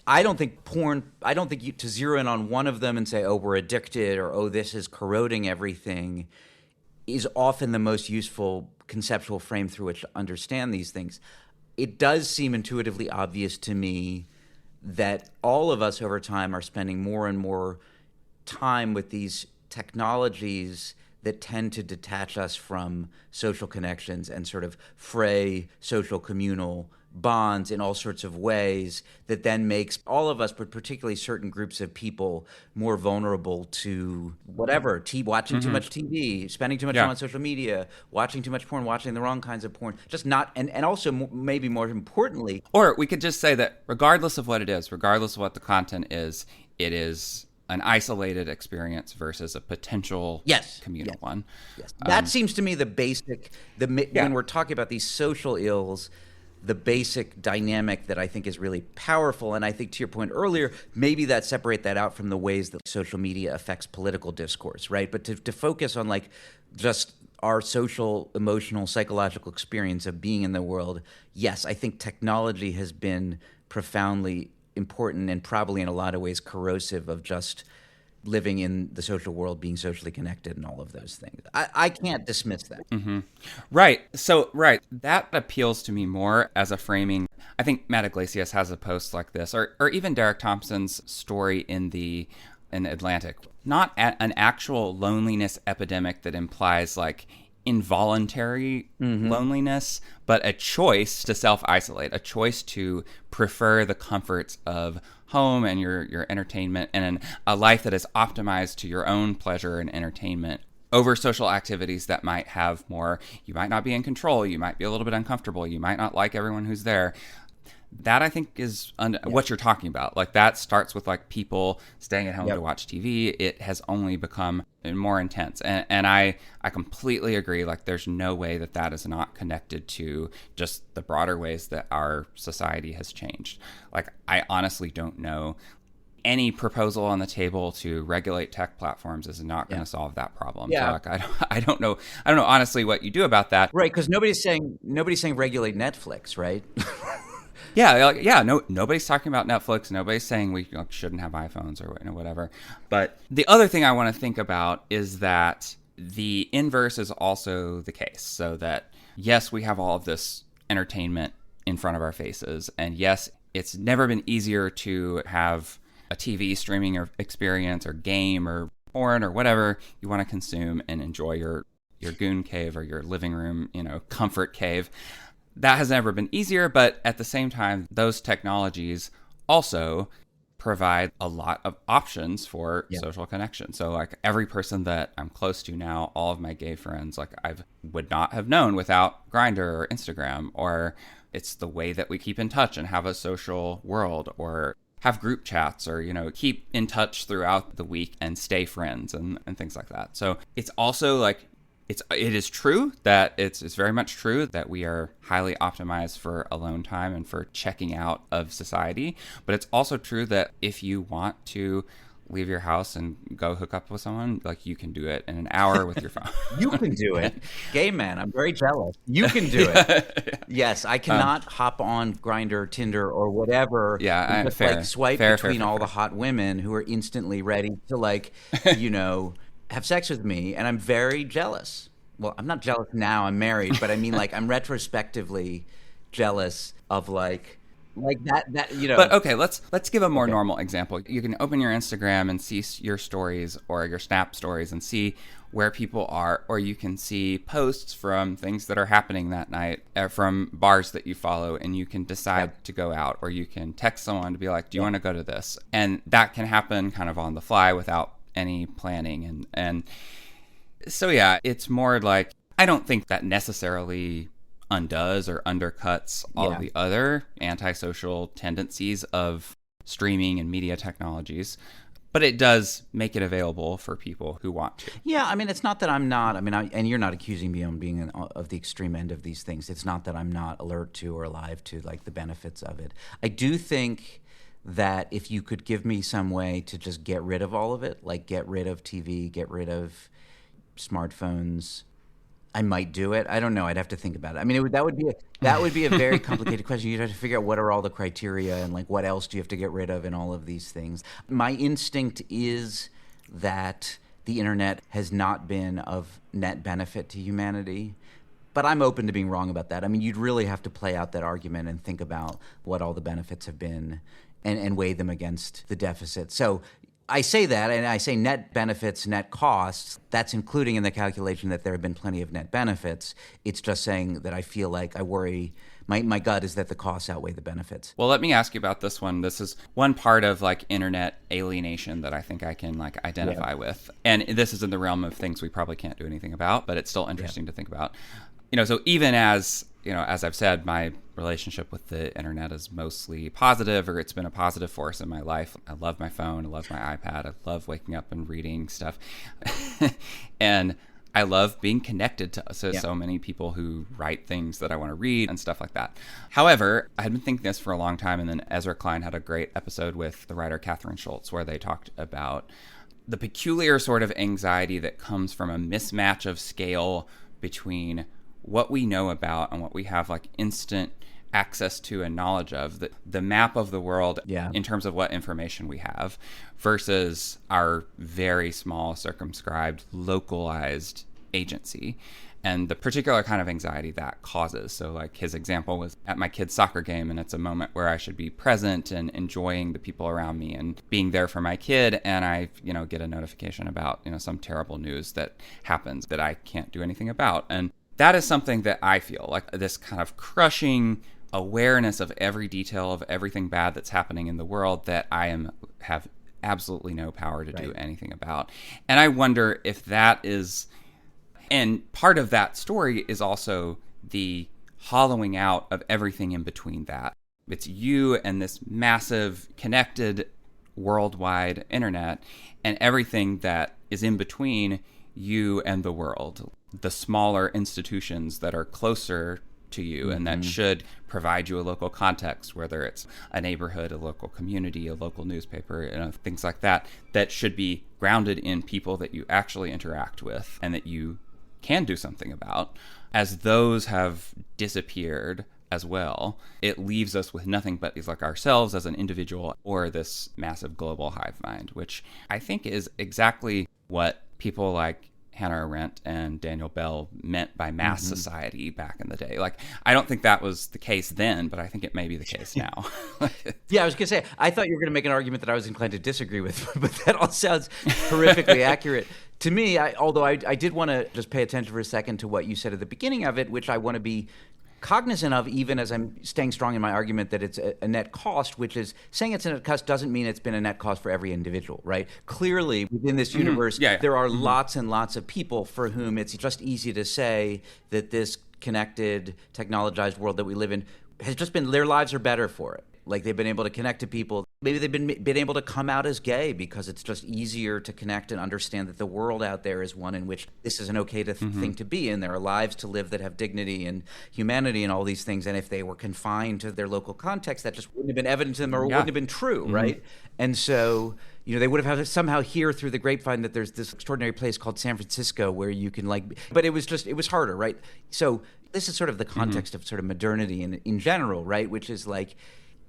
I don't think to zero in on one of them and say, oh, we're addicted, or, oh, this is corroding everything, is often the most useful conceptual frame through which to understand these things. It does seem intuitively obvious to me that all of us over time are spending more and more time with these technologies that tend to detach us from social connections and sort of fray social communal bonds in all sorts of ways, that then makes all of us, but particularly certain groups of people, more vulnerable to whatever, watching too much TV, spending too much time on social media, watching too much porn, watching the wrong kinds of porn, just not, and also maybe more importantly. Or we could just say that regardless of what it is, regardless of what the content is, it is an isolated experience versus a potential communal one. Yes. That seems to me the basic, when we're talking about these social ills, the basic dynamic that I think is really powerful. And I think, to your point earlier, maybe separate that out from the ways that social media affects political discourse, right? But to focus on like just our social, emotional, psychological experience of being in the world, yes, I think technology has been profoundly important and probably in a lot of ways corrosive of just living in the social world, being socially connected, and all of those things. I can't dismiss that. Right. So, that appeals to me more as a framing. I think Matt Iglesias has a post like this, or even Derek Thompson's story in the Atlantic. Not an actual loneliness epidemic that implies like involuntary loneliness, but a choice to self-isolate, a choice to prefer the comforts of home and your entertainment and a life that is optimized to your own pleasure and entertainment over social activities that might have more. You might not be in control. You might be a little bit uncomfortable. You might not like everyone who's there. That, I think, is what you're talking about. Like, that starts with like people staying at home to watch TV. It has only become more intense. And I completely agree. Like, there's no way that is not connected to just the broader ways that our society has changed. Like, I honestly don't know. Any proposal on the table to regulate tech platforms is not going to solve that problem. So, like, I don't know honestly what you do about that. Right, because nobody's saying regulate Netflix, right? Nobody's talking about Netflix. Nobody's saying we shouldn't have iPhones or whatever. But the other thing I want to think about is that the inverse is also the case. So that, yes, we have all of this entertainment in front of our faces. And yes, it's never been easier to have a TV streaming or experience or game or porn or whatever you want to consume and enjoy your goon cave or your living room, comfort cave. That has never been easier, but at the same time, those technologies also provide a lot of options for social connection. So like every person that I'm close to now, all of my gay friends, like I would not have known without Grindr or Instagram, or it's the way that we keep in touch and have a social world, or have group chats, or, you know, keep in touch throughout the week and stay friends and things like that. So it's also like, it is true that it's very much true that we are highly optimized for alone time and for checking out of society. But it's also true that if you want to leave your house and go hook up with someone, like you can do it in an hour with your phone. You can do it. Gay man, I'm very jealous. You can do it. Yes, I cannot hop on Grindr, Tinder, or whatever. Yeah, just fair. Like swipe fair, between fair, all fair. the hot women who are instantly ready to, like, you know, have sex with me, and I'm very jealous. Well, I'm not jealous now, I'm married, but I mean, like, I'm retrospectively jealous of like that, you know. But okay, let's give a more normal example. You can open your Instagram and see your stories or your Snap stories and see where people are, or you can see posts from things that are happening that night, from bars that you follow, and you can decide to go out, or you can text someone to be like, do you want to go to this? And that can happen kind of on the fly without any planning. And so, yeah, it's more like, I don't think that necessarily undoes or undercuts all of the other antisocial tendencies of streaming and media technologies, but it does make it available for people who want to. Yeah, I mean, it's not that I'm not, I mean, and you're not accusing me of being of the extreme end of these things. It's not that I'm not alert to or alive to, like, the benefits of it. I do think that if you could give me some way to just get rid of all of it, like get rid of TV, get rid of smartphones, I might do it. I don't know. I'd have to think about it. I mean, that would be a very complicated question. You'd have to figure out what are all the criteria and, like, what else do you have to get rid of and all of these things. My instinct is that the internet has not been of net benefit to humanity, but I'm open to being wrong about that. I mean, you'd really have to play out that argument and think about what all the benefits have been and weigh them against the deficit. So I say that, and I say net benefits, net costs. That's including in the calculation that there have been plenty of net benefits. It's just saying that I feel like I worry. My gut is that the costs outweigh the benefits. Well, let me ask you about this one. This is one part of, like, internet alienation that I think I can, like, identify with. And this is in the realm of things we probably can't do anything about, but it's still interesting to think about. You know, so even as, you know, as I've said, my relationship with the internet is mostly positive, or it's been a positive force in my life. I love my phone. I love my iPad. I love waking up and reading stuff. And I love being connected to so many people who write things that I want to read and stuff like that. However, I had been thinking this for a long time, and then Ezra Klein had a great episode with the writer Catherine Schultz where they talked about the peculiar sort of anxiety that comes from a mismatch of scale between what we know about and what we have, like, instant access to and knowledge of, the map of the world in terms of what information we have, versus our very small, circumscribed, localized agency, and the particular kind of anxiety that causes. So, like, his example was at my kid's soccer game, and it's a moment where I should be present and enjoying the people around me and being there for my kid, and I, you know, get a notification about, you know, some terrible news that happens that I can't do anything about. And that is something that I feel like, this kind of crushing awareness of every detail of everything bad that's happening in the world that I have absolutely no power to do anything about. And I wonder if that is, and part of that story is also the hollowing out of everything in between that. It's you and this massive connected worldwide internet, and everything that is in between you and the world, the smaller institutions that are closer to you and that should provide you a local context, whether it's a neighborhood, a local community, a local newspaper, you know, things like that, that should be grounded in people that you actually interact with and that you can do something about. As those have disappeared as well, it leaves us with nothing but these, like, ourselves as an individual or this massive global hive mind, which I think is exactly what people like Hannah Arendt and Daniel Bell meant by mass society back in the day. Like, I don't think that was the case then, but I think it may be the case now. Yeah, I was going to say, I thought you were going to make an argument that I was inclined to disagree with, but that all sounds horrifically accurate. To me, although I did want to just pay attention for a second to what you said at the beginning of it, which I want to be cognizant of, even as I'm staying strong in my argument that it's a net cost, which is saying it's a net cost doesn't mean it's been a net cost for every individual, right? Clearly, within this universe, there are lots and lots of people for whom it's just easy to say that this connected, technologized world that we live in has just been, their lives are better for it. Like they've been able to connect to people. Maybe they've been able to come out as gay because it's just easier to connect and understand that the world out there is one in which this is an okay thing to be in. There are lives to live that have dignity and humanity and all these things. And if they were confined to their local context, that just wouldn't have been evident to them or wouldn't have been true, right? And so, they would have had to somehow hear through the grapevine that there's this extraordinary place called San Francisco where you can but it was harder, right? So this is sort of the context of sort of modernity in general, right? Which is like,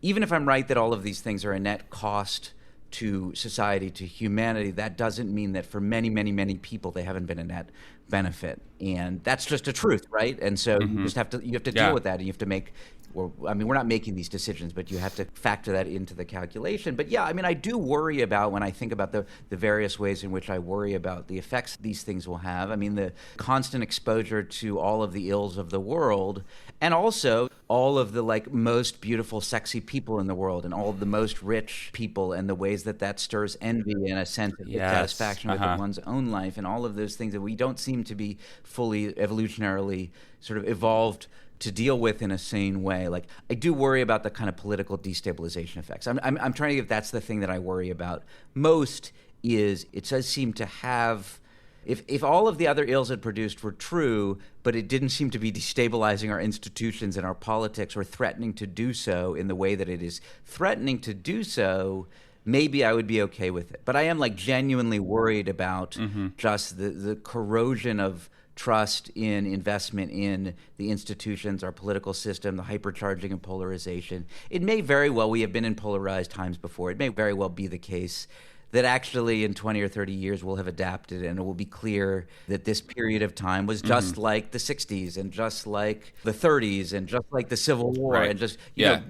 even if I'm right that all of these things are a net cost to society, to humanity, that doesn't mean that for many, many, many people they haven't been a net benefit, and that's just a truth, right? And so you have to deal with that, and you have to make. We're not making these decisions, but you have to factor that into the calculation. But I do worry about, when I think about the various ways in which I worry about the effects these things will have. I mean, the constant exposure to all of the ills of the world, and also all of the most beautiful, sexy people in the world, and all of the most rich people, and the ways that stirs envy and a sense of dissatisfaction with one's own life, and all of those things that we don't seem to be fully evolutionarily sort of evolved to deal with in a sane way. Like, I do worry about the kind of political destabilization effects. I'm trying to give, that's the thing that I worry about most, is it does seem to have, if all of the other ills it produced were true, but it didn't seem to be destabilizing our institutions and our politics, or threatening to do so in the way that it is threatening to do so, maybe I would be okay with it. But I am genuinely worried about just the corrosion of trust in investment in the institutions, our political system, the hypercharging and polarization. It may very well, we have been in polarized times before, it may very well be the case that actually in 20 or 30 years we'll have adapted, and it will be clear that this period of time was just like the 60s, and just like the 30s, and just like the Civil War, and just, you know,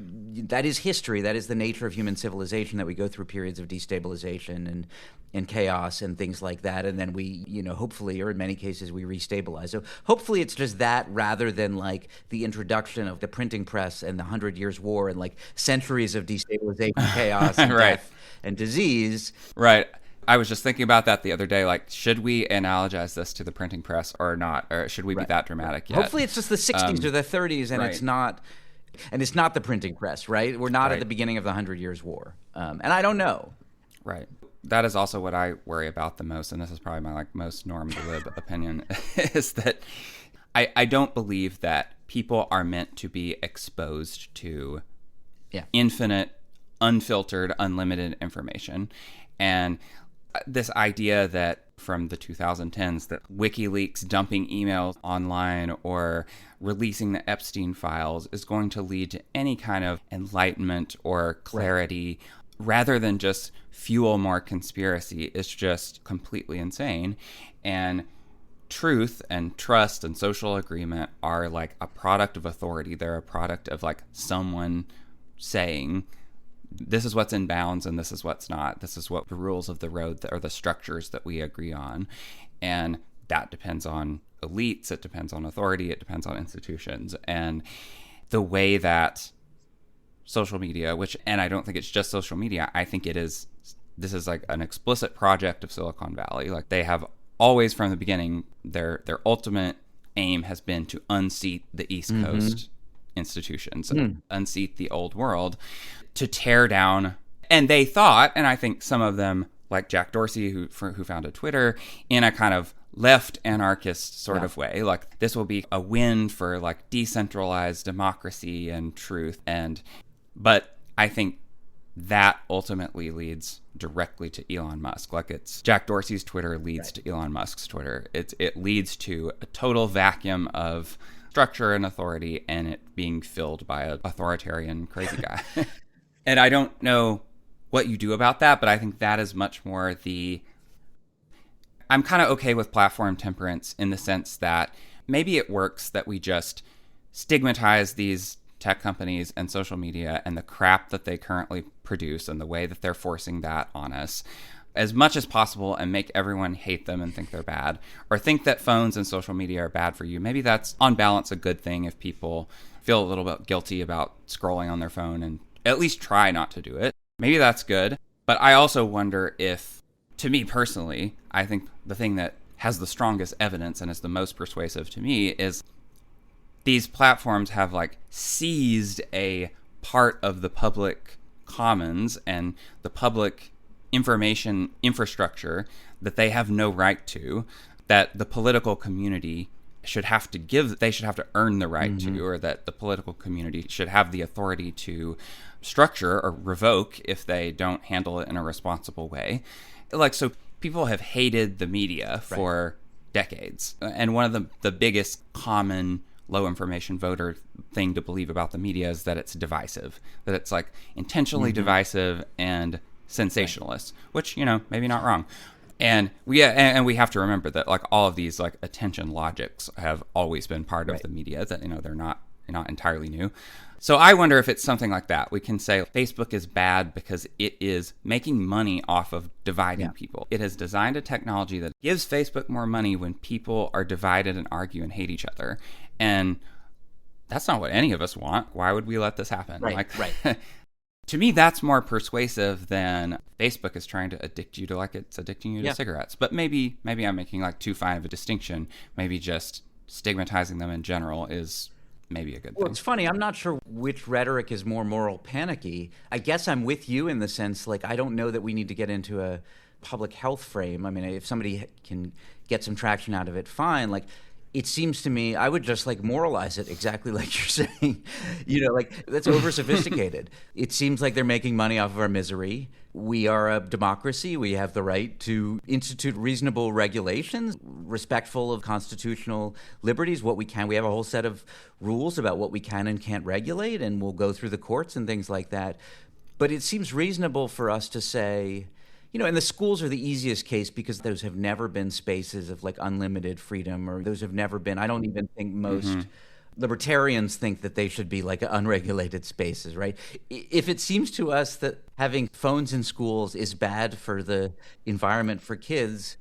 that is history. That is the nature of human civilization, that we go through periods of destabilization and chaos and things like that, and then we, hopefully, or in many cases, we restabilize. So hopefully it's just that, rather than the introduction of the printing press and the 100 Years War and centuries of destabilization, chaos, and death and disease. Right. I was just thinking about that the other day. Should we analogize this to the printing press or not? Or should we be that dramatic yet? Hopefully it's just the 60s or the 30s, and it's not... And it's not the printing press, right? We're not at the beginning of the 100 Years War. And I don't know. Right. That is also what I worry about the most, and this is probably my most norm de lib opinion, is that I don't believe that people are meant to be exposed to infinite, unfiltered, unlimited information. And this idea that from the 2010s that WikiLeaks dumping emails online or releasing the Epstein files is going to lead to any kind of enlightenment or clarity rather than just fuel more conspiracy is just completely insane. And truth and trust and social agreement are a product of authority. They're a product of someone saying, this is what's in bounds and this is what's not. This is what the rules of the road or the structures that we agree on. And that depends on elites. It depends on authority. It depends on institutions. And the way that social media, and I don't think it's just social media, I think this is an explicit project of Silicon Valley. They have always from the beginning, their ultimate aim has been to unseat the East Coast institutions, unseat the old world, to tear down. And they thought, and I think some of them, like Jack Dorsey, who founded Twitter, in a kind of left anarchist sort of way, this will be a win for decentralized democracy and truth. But I think that ultimately leads directly to Elon Musk. It's Jack Dorsey's Twitter leads to Elon Musk's Twitter. It leads to a total vacuum of structure and authority, and it being filled by an authoritarian crazy guy. And I don't know what you do about that, but I think that is much more I'm kind of okay with platform temperance in the sense that maybe it works that we just stigmatize these tech companies and social media and the crap that they currently produce and the way that they're forcing that on us as much as possible, and make everyone hate them and think they're bad, or think that phones and social media are bad for you. Maybe that's on balance a good thing if people feel a little bit guilty about scrolling on their phone and at least try not to do it. Maybe that's good. But I also wonder if, to me personally, I think the thing that has the strongest evidence and is the most persuasive to me is these platforms have like seized a part of the public commons and the public information infrastructure that they have no right to, that the political community should have to give, they should have to earn the right to, or that the political community should have the authority to structure or revoke if they don't handle it in a responsible way. Like, so people have hated the media for decades. And one of the biggest common low information voter thing to believe about the media is that it's divisive, that it's like intentionally divisive and sensationalist, which, you know, maybe not wrong. And we have to remember that like all of these like attention logics have always been part of the media, that, you know, they're not entirely new. So I wonder if it's something like that. We can say Facebook is bad because it is making money off of dividing people. It has designed a technology that gives Facebook more money when people are divided and argue and hate each other. And that's not what any of us want. Why would we let this happen? Right. To me, that's more persuasive than Facebook is trying to addict you to, like it's addicting you to cigarettes. But maybe I'm making like too fine of a distinction. Maybe just stigmatizing them in general is maybe a good thing. Well, it's funny. I'm not sure which rhetoric is more moral panicky. I guess I'm with you in the sense, like, I don't know that we need to get into a public health frame. I mean, if somebody can get some traction out of it, fine. Like, it seems to me, I would just like moralize it exactly like you're saying. You know, like, that's over sophisticated. It seems like they're making money off of our misery. We are a democracy. We have the right to institute reasonable regulations, respectful of constitutional liberties, what we can. We have a whole set of rules about what we can and can't regulate, and we'll go through the courts and things like that. But it seems reasonable for us to say, you know, and the schools are the easiest case because those have never been spaces of like unlimited freedom, or those have never been, I don't even think most libertarians think that they should be like unregulated spaces, right? If it seems to us that having phones in schools is bad for the environment for kids,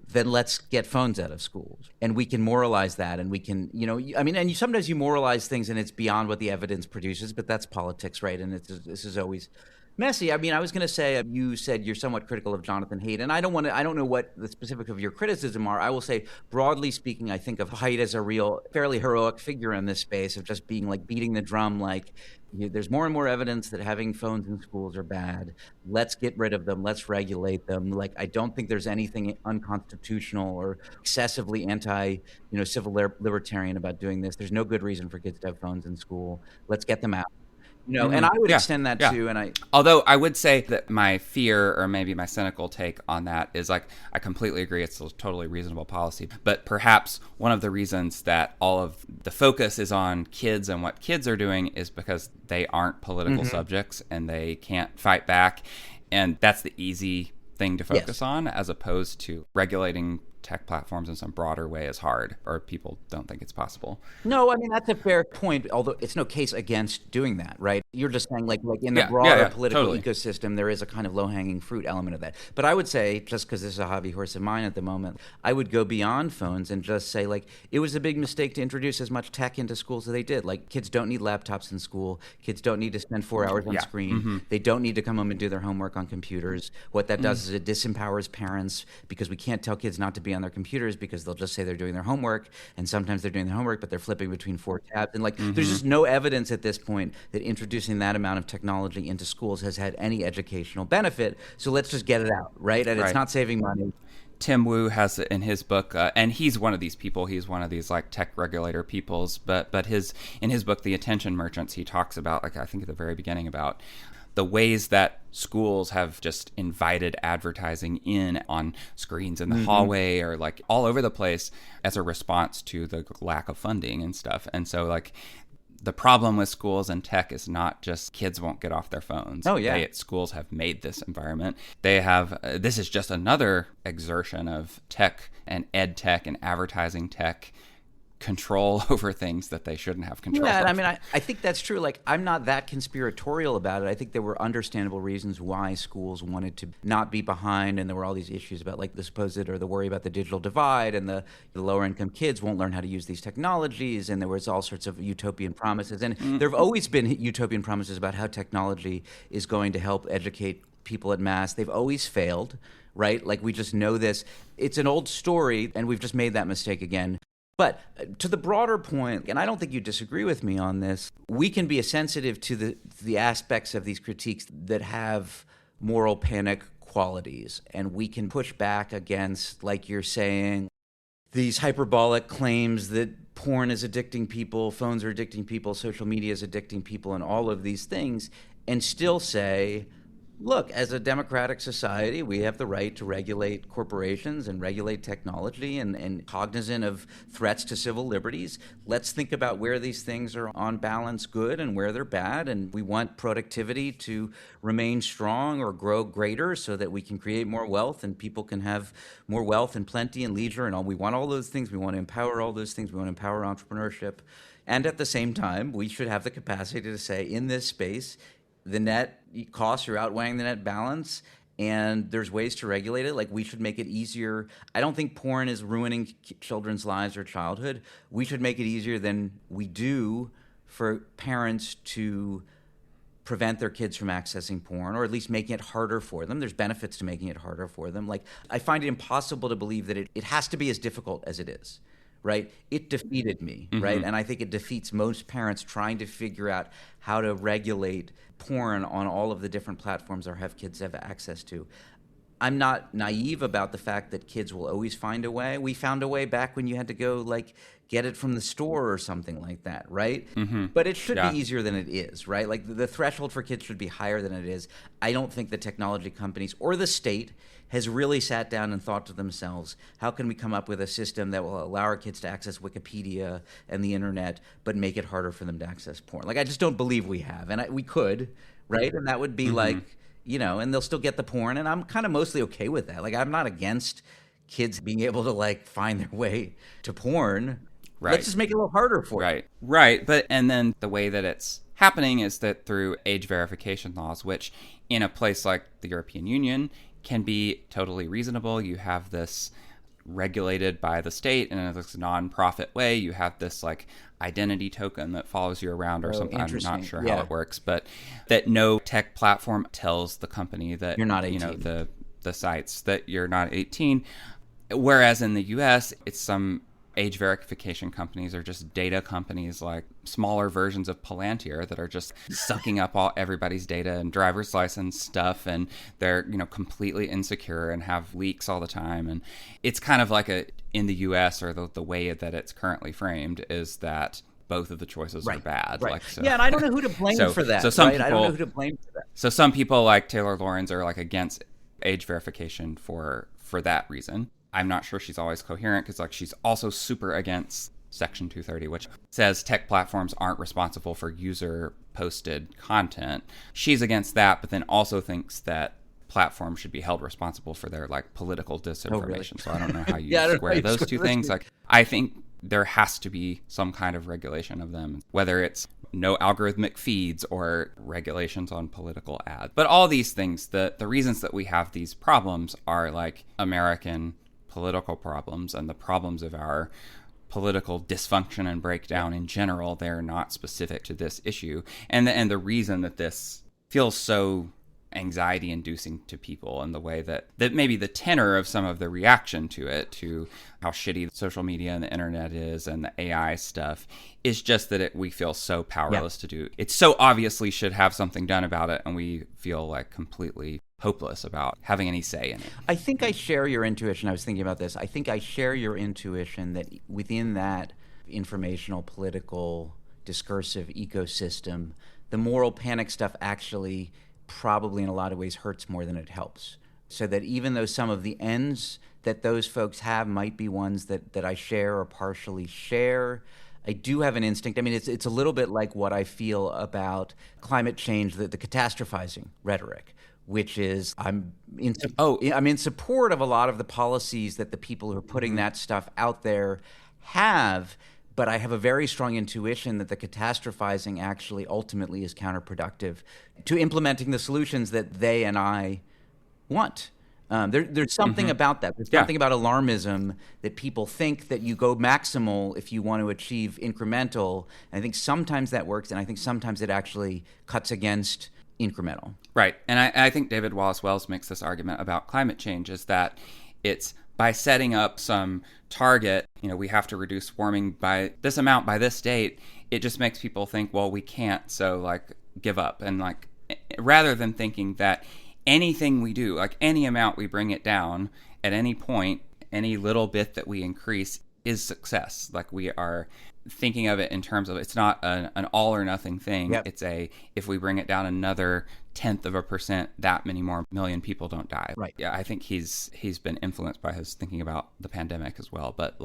then let's get phones out of schools. And we can moralize that, and we can, you know, I mean, and sometimes you moralize things and it's beyond what the evidence produces, but that's politics, right? And this is always messy. I mean, I was going to say, you said you're somewhat critical of Jonathan Haidt, and I don't know what the specifics of your criticism are. I will say, broadly speaking, I think of Haidt as a real, fairly heroic figure in this space of just being like beating the drum, like, there's more and more evidence that having phones in schools are bad. Let's get rid of them. Let's regulate them. Like, I don't think there's anything unconstitutional or excessively civil libertarian about doing this. There's no good reason for kids to have phones in school. Let's get them out. You know, and I would extend that too. And although I would say that my fear, or maybe my cynical take on that, is like, I completely agree, it's a totally reasonable policy. But perhaps one of the reasons that all of the focus is on kids and what kids are doing is because they aren't political subjects and they can't fight back. And that's the easy thing to focus on, as opposed to regulating tech platforms in some broader way is hard, or people don't think it's possible. No, I mean, that's a fair point, although it's no case against doing that, right? You're just saying like in the broader political ecosystem, there is a kind of low-hanging fruit element of that. But I would say, just because this is a hobby horse of mine at the moment, I would go beyond phones and just say, like, it was a big mistake to introduce as much tech into schools as they did. Like, kids don't need laptops in school. Kids don't need to spend 4 hours on screen. They don't need to come home and do their homework on computers. What that does is it disempowers parents, because we can't tell kids not to be on their computers because they'll just say they're doing their homework, and sometimes they're doing their homework but they're flipping between 4 tabs, and like there's just no evidence at this point that introducing that amount of technology into schools has had any educational benefit. So let's just get it out, right? And it's not saving money. Tim Wu has it in his book, and he's one of these people. He's one of these like tech regulator peoples. But in his book, The Attention Merchants, he talks about, like, I think at the very beginning, about the ways that schools have just invited advertising in on screens in the hallway, or like all over the place, as a response to the lack of funding and stuff. And so, like, the problem with schools and tech is not just kids won't get off their phones. Schools have made this environment. They have, this is just another exertion of tech and ed tech and advertising tech control over things that they shouldn't have control Yeah, over. I mean, I think that's true. Like, I'm not that conspiratorial about it. I think there were understandable reasons why schools wanted to not be behind, and there were all these issues about, like, the supposed or the worry about the digital divide, and the lower income kids won't learn how to use these technologies, and there was all sorts of utopian promises. And there have always been utopian promises about how technology is going to help educate people en masse. They've always failed, right? Like, we just know this. It's an old story, and we've just made that mistake again. But to the broader point, and I don't think you disagree with me on this, we can be sensitive to the aspects of these critiques that have moral panic qualities, and we can push back against, like you're saying, these hyperbolic claims that porn is addicting people, phones are addicting people, social media is addicting people, and all of these things, and still say, look, as a democratic society, we have the right to regulate corporations and regulate technology and cognizant of threats to civil liberties. Let's think about where these things are on balance good and where they're bad. And we want productivity to remain strong or grow greater so that we can create more wealth and people can have more wealth and plenty and leisure and all. We want all those things. We want to empower all those things. We want to empower entrepreneurship. And at the same time, we should have the capacity to say, in this space, the net costs are outweighing the net balance, and there's ways to regulate it. Like, we should make it easier. I don't think porn is ruining children's lives or childhood. We should make it easier than we do for parents to prevent their kids from accessing porn, or at least making it harder for them. There's benefits to making it harder for them. Like, I find it impossible to believe that it has to be as difficult as it is. Right? It defeated me, right? And I think it defeats most parents trying to figure out how to regulate porn on all of the different platforms our kids have access to. I'm not naive about the fact that kids will always find a way. We found a way back when you had to go, like, get it from the store or something like that, right? But it should be easier than it is, right? Like, the threshold for kids should be higher than it is. I don't think the technology companies or the state has really sat down and thought to themselves, how can we come up with a system that will allow our kids to access Wikipedia and the internet, but make it harder for them to access porn? Like, I just don't believe we have. And we could, right? And that would be like, you know, and they'll still get the porn. And I'm kind of mostly okay with that. Like, I'm not against kids being able to, like, find their way to porn. Right. Let's just make it a little harder for them. Right. But, and then the way that it's happening is that through age verification laws, which in a place like the European Union can be totally reasonable. You have this regulated by the state in this non-profit way. You have this, like, identity token that follows you around or something. I'm not sure how it works, but that no tech platform tells the company that you're not 18. You know, the sites that you're not 18. Whereas in the US, it's some age verification companies are just data companies, like smaller versions of Palantir that are just sucking up everybody's data and driver's license stuff, and they're, you know, completely insecure and have leaks all the time. And it's kind of like in the US, or the way that it's currently framed is that both of the choices are bad. Right. Like, so, yeah, and I don't know who to blame for that. So some people, I don't know who to blame for that. So some people like Taylor Lorenz are, like, against age verification for that reason. I'm not sure she's always coherent, because, like, she's also super against Section 230, which says tech platforms aren't responsible for user-posted content. She's against that, but then also thinks that platforms should be held responsible for their, like, political disinformation. Oh, really? So I don't know how you square those two things. Like, I think there has to be some kind of regulation of them, whether it's no algorithmic feeds or regulations on political ads. But all these things, the reasons that we have these problems are, like, American political problems, and the problems of our political dysfunction and breakdown in general. They're not specific to this issue. And the reason that this feels so anxiety inducing to people, and the way that maybe the tenor of some of the reaction to it, to how shitty social media and the internet is and the AI stuff, is just that we feel so powerless to do it. So obviously should have something done about it, and we feel, like, completely hopeless about having any say in it. I think I share your intuition. I was thinking about this. I think I share your intuition that within that informational, political, discursive ecosystem, the moral panic stuff actually probably in a lot of ways hurts more than it helps. So that even though some of the ends that those folks have might be ones that I share or partially share, I do have an instinct. I mean, it's a little bit like what I feel about climate change, the catastrophizing rhetoric, which is I'm in support of a lot of the policies that the people who are putting that stuff out there have, But I have a very strong intuition that the catastrophizing actually ultimately is counterproductive to implementing the solutions that they and I want. There's something about that. There's something about alarmism that people think that you go maximal if you want to achieve incremental. And I think sometimes that works, and I think sometimes it actually cuts against incremental. Right. And I think David Wallace Wells makes this argument about climate change, is that it's by setting up some target, we have to reduce warming by this amount by this date, it just makes people think, well, we can't, so give up. And rather than thinking that anything we do, any amount we bring it down at any point, any little bit that we increase is success. We are thinking of it in terms of, it's not an all or nothing thing. Yep. It's if we bring it down another 0.1%, that many more million people don't die. Right. Yeah, I think he's been influenced by his thinking about the pandemic as well. But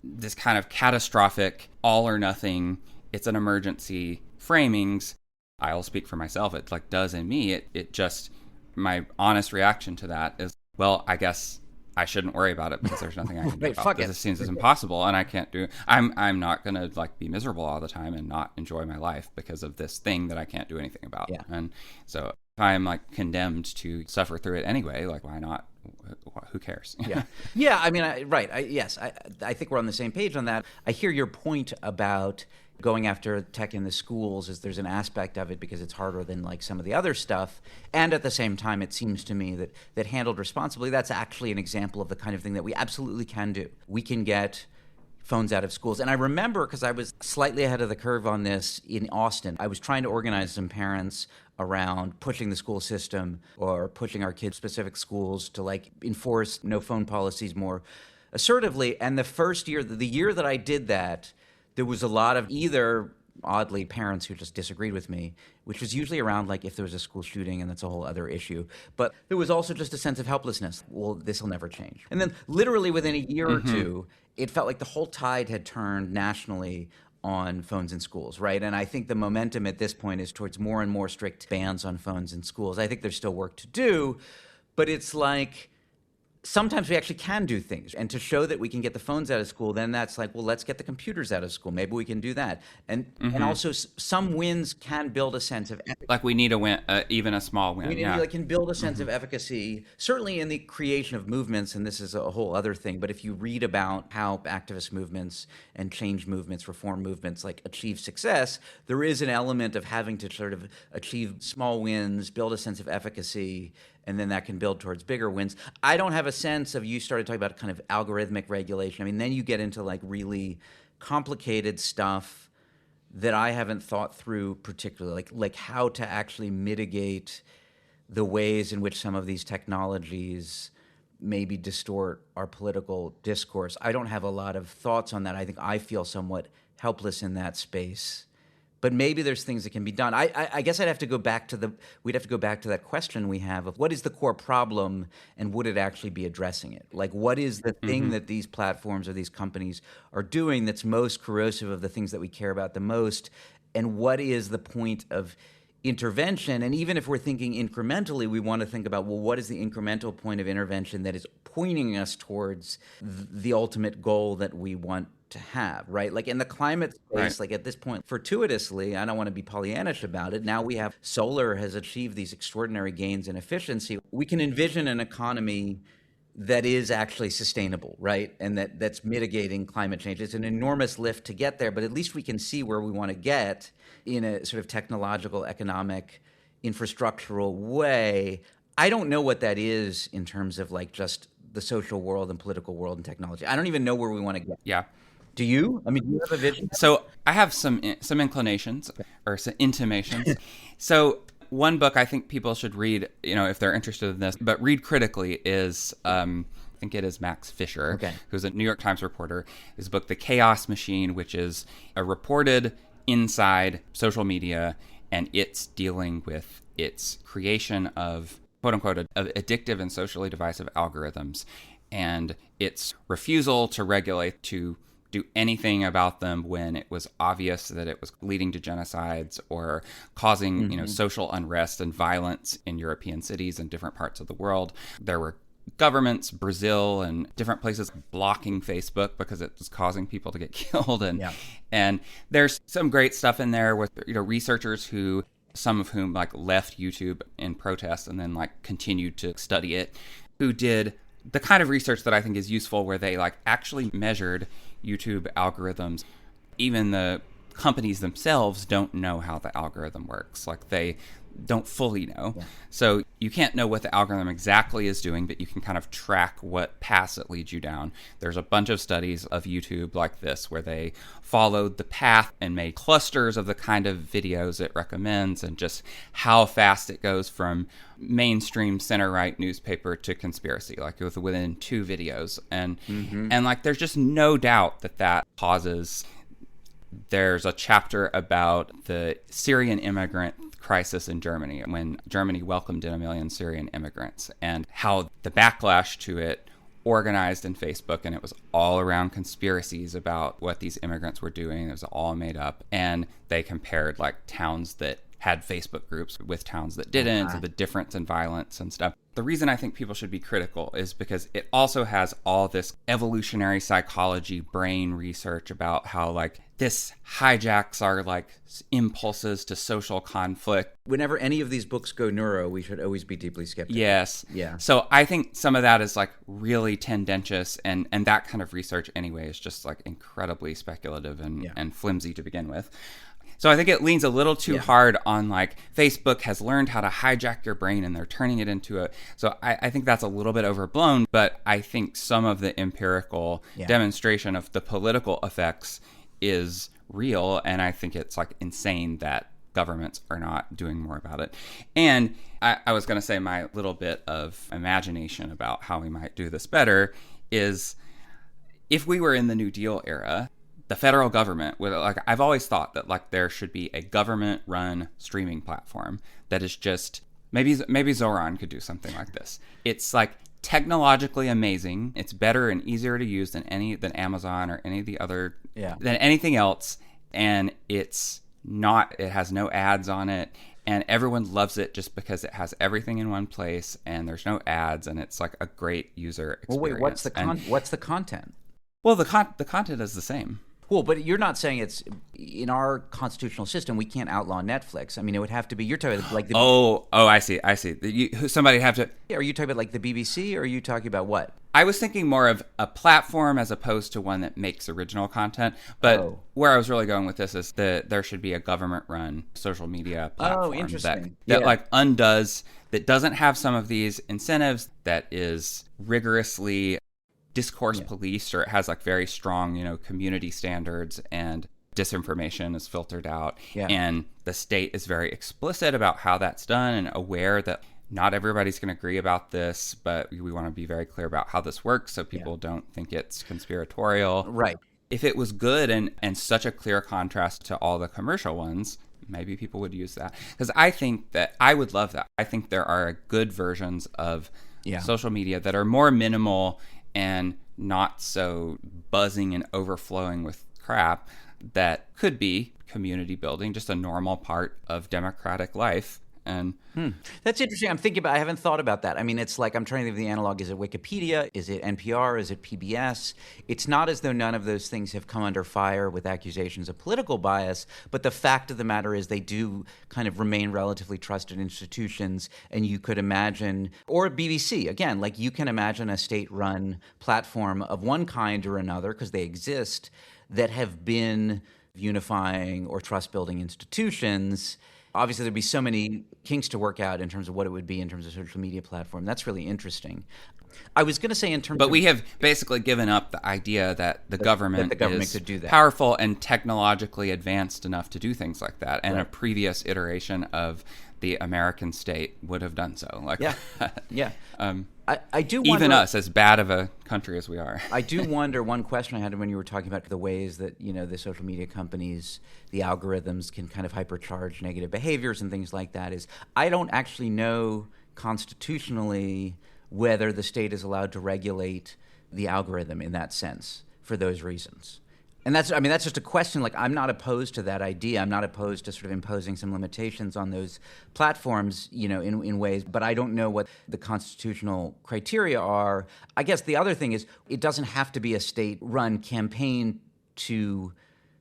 this kind of catastrophic all or nothing, it's an emergency framings, I'll speak for myself, it does in me, it just, my honest reaction to that is, well, I guess I shouldn't worry about it because there's nothing I can do about it. This seems impossible, and I can't do. I'm not gonna be miserable all the time and not enjoy my life because of this thing that I can't do anything about. Yeah. And so if I'm condemned to suffer through it anyway, why not? Who cares? Yeah. Yeah. I mean, yes. I think we're on the same page on that. I hear your point about going after tech in the schools, is there's an aspect of it because it's harder than some of the other stuff. And at the same time, it seems to me that handled responsibly, that's actually an example of the kind of thing that we absolutely can do. We can get phones out of schools. And I remember, because I was slightly ahead of the curve on this in Austin, I was trying to organize some parents around pushing the school system or pushing our kids' specific schools to enforce no phone policies more assertively. And the first year, the year that I did that, there was a lot of either, oddly, parents who just disagreed with me, which was usually around if there was a school shooting, and that's a whole other issue. But there was also just a sense of helplessness. Well, this will never change. And then literally within a year or two, it felt like the whole tide had turned nationally on phones in schools, right? And I think the momentum at this point is towards more and more strict bans on phones in schools. I think there's still work to do, but it's sometimes we actually can do things. And to show that we can get the phones out of school, then that's well, let's get the computers out of school. Maybe we can do that. And also some wins can build a sense of efficacy. We need a win, even a small win. We can build a sense of efficacy, certainly in the creation of movements, and this is a whole other thing. But if you read about how activist movements and change movements, reform movements achieve success, there is an element of having to sort of achieve small wins, build a sense of efficacy, and then that can build towards bigger wins. I don't have a sense of, you started talking about kind of algorithmic regulation. I mean, then you get into really complicated stuff that I haven't thought through particularly, like how to actually mitigate the ways in which some of these technologies maybe distort our political discourse. I don't have a lot of thoughts on that. I think I feel somewhat helpless in that space. But maybe there's things that can be done. I guess we'd have to go back to that question we have of what is the core problem and would it actually be addressing it? What is the thing that these platforms or these companies are doing that's most corrosive of the things that we care about the most? And what is the point of intervention? And even if we're thinking incrementally, we want to think about, well, what is the incremental point of intervention that is pointing us towards the ultimate goal that we want to have, right? In the climate space, at this point, fortuitously, I don't want to be Pollyannish about it, now we have solar has achieved these extraordinary gains in efficiency. We can envision an economy that is actually sustainable, right? And that's mitigating climate change. It's an enormous lift to get there, but at least we can see where we want to get in a sort of technological, economic, infrastructural way. I don't know what that is in terms of just the social world and political world and technology. I don't even know where we want to get. Yeah. Do you? I mean, do you have a vision? So I have some inclinations or some intimations. So one book I think people should read, if they're interested in this, but read critically is, I think it is Max Fisher, who's a New York Times reporter. His book, The Chaos Machine, which is a reported inside social media, and it's dealing with its creation of, quote unquote, of addictive and socially divisive algorithms, and its refusal to regulate, to do anything about them when it was obvious that it was leading to genocides or causing, social unrest and violence in European cities and different parts of the world. There were governments, Brazil and different places blocking Facebook because it was causing people to get killed. And there's some great stuff in there with, researchers who, some of whom like left YouTube in protest and then like continued to study it, who did the kind of research that I think is useful, where they like actually measured YouTube algorithms. Even the companies themselves don't know how the algorithm works. Like they don't fully know. Yeah. So you can't know what the algorithm exactly is doing, but you can kind of track what paths it leads you down. There's a bunch of studies of YouTube like this where they followed the path and made clusters of the kind of videos it recommends and just how fast it goes from mainstream center-right newspaper to conspiracy, like within 2 videos. And like there's just no doubt that causes... There's a chapter about the Syrian immigrant crisis in Germany, when Germany welcomed in 1 million Syrian immigrants, and how the backlash to it organized in Facebook, and it was all around conspiracies about what these immigrants were doing. It was all made up, and they compared like towns that had Facebook groups with towns that didn't, and the difference in violence and stuff. The reason I think people should be critical is because it also has all this evolutionary psychology brain research about how like this hijacks our like impulses to social conflict. Whenever any of these books go neuro, we should always be deeply skeptical. Yes. Yeah. So I think some of that is like really tendentious, and that kind of research anyway is just like incredibly speculative and flimsy to begin with. So I think it leans a little too hard on like Facebook has learned how to hijack your brain and they're turning it into a... So I think that's a little bit overblown, but I think some of the empirical demonstration of the political effects is real, and I think it's like insane that governments are not doing more about it. And I was going to say my little bit of imagination about how we might do this better is if we were in the New Deal era, the federal government would, like, I've always thought that like there should be a government-run streaming platform that is just maybe Zoran could do something like this. It's like technologically amazing. It's better and easier to use than Amazon or any of the other than anything else, and it has no ads on it, and everyone loves it just because it has everything in one place and there's no ads, and it's like a great user experience. Well, wait, what's the content? Well, the content is the same. Well, but you're not saying it's in our constitutional system. We can't outlaw Netflix. I mean, it would have to be. You're talking about like the. Oh, I see. Somebody have to. Are you talking about like the BBC, or are you talking about what? I was thinking more of a platform as opposed to one that makes original content. But where I was really going with this is that there should be a government-run social media platform that like undoes, that doesn't have some of these incentives, that is rigorously discourse policed, or it has like very strong, community standards, and disinformation is filtered out. And the state is very explicit about how that's done and aware that not everybody's going to agree about this, but we want to be very clear about how this works so people don't think it's conspiratorial. Right. If it was good and such a clear contrast to all the commercial ones, maybe people would use that. Because I think that I would love that. I think there are good versions of social media that are more minimal and not so buzzing and overflowing with crap, that could be community building, just a normal part of democratic life. And that's interesting. I haven't thought about that. I mean, it's like, I'm trying to think of the analog. Is it Wikipedia? Is it NPR? Is it PBS? It's not as though none of those things have come under fire with accusations of political bias, but the fact of the matter is they do kind of remain relatively trusted institutions, and you could imagine, or BBC, again, like you can imagine a state-run platform of one kind or another, because they exist, that have been unifying or trust-building institutions. Obviously, there'd be so many kinks to work out in terms of what it would be in terms of social media platform. That's really interesting. I was going to say in terms But we have basically given up the idea that the government is could do that. Powerful and technologically advanced enough to do things like that. And a previous iteration of the American state would have done so. Like, I do wonder, even us, as bad of a country as we are. I do wonder, one question I had when you were talking about the ways that, the social media companies, the algorithms can kind of hypercharge negative behaviors and things like that, is I don't actually know constitutionally whether the state is allowed to regulate the algorithm in that sense for those reasons. And that's just a question. Like, I'm not opposed to that idea. I'm not opposed to sort of imposing some limitations on those platforms, in ways, but I don't know what the constitutional criteria are. I guess the other thing is it doesn't have to be a state-run campaign to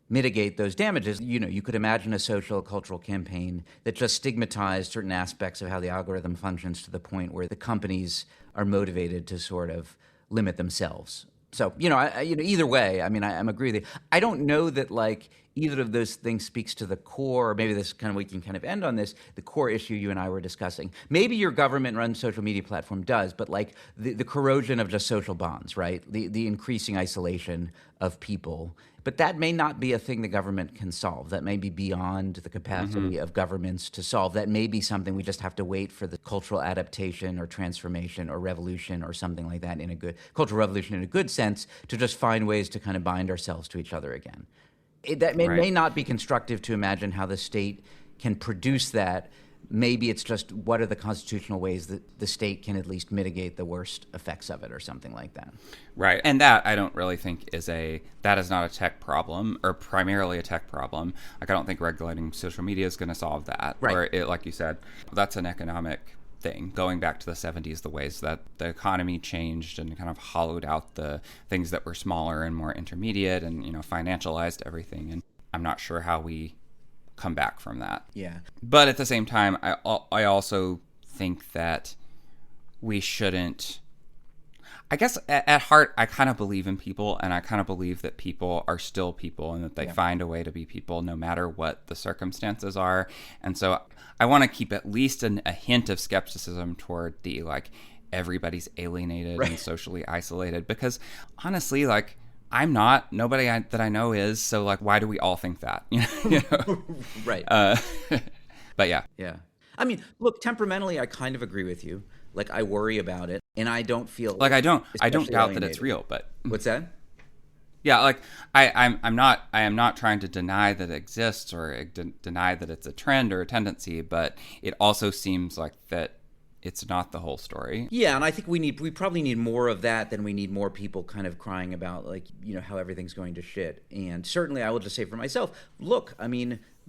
mitigate those damages. You could imagine a social cultural campaign that just stigmatized certain aspects of how the algorithm functions to the point where the companies are motivated to sort of limit themselves. So, either way, I'm agree with you. I don't know that like either of those things speaks to the core, or maybe we can kind of end on this, the core issue you and I were discussing. Maybe your government-run social media platform does, but like the corrosion of just social bonds, right? The increasing isolation of people. But that may not be a thing the government can solve. That may be beyond the capacity of governments to solve. That may be something we just have to wait for the cultural adaptation or transformation or revolution or something like that, in a good cultural revolution in a good sense, to just find ways to kind of bind ourselves to each other again. That may not be constructive to imagine how the state can produce that. Maybe it's just what are the constitutional ways that the state can at least mitigate the worst effects of it or something like that. Right. And that I don't really think that is not a tech problem, or primarily a tech problem. Like, I don't think regulating social media is going to solve that. Right. Or like you said, that's an economic thing. Going back to the 70s, the ways that the economy changed and kind of hollowed out the things that were smaller and more intermediate and, financialized everything. And I'm not sure how we come back from that. Yeah. But at the same time, I also think that we shouldn't. I guess at heart, I kind of believe in people, and I kind of believe that people are still people and that they find a way to be people no matter what the circumstances are. And so I want to keep at least a hint of skepticism toward the everybody's alienated and socially isolated, because honestly, I'm not. Nobody that I know is. So, why do we all think that? Right. But yeah. Yeah. Look, temperamentally, I kind of agree with you. I worry about it, and I don't feel I don't doubt alienated. that it's real. But what's that? Yeah, I am not trying to deny that it exists or deny that it's a trend or a tendency. But it also seems like that it's not the whole story. Yeah, and I think we probably need more of that than we need more people kind of crying about how everything's going to shit. And certainly I will just say for myself, look,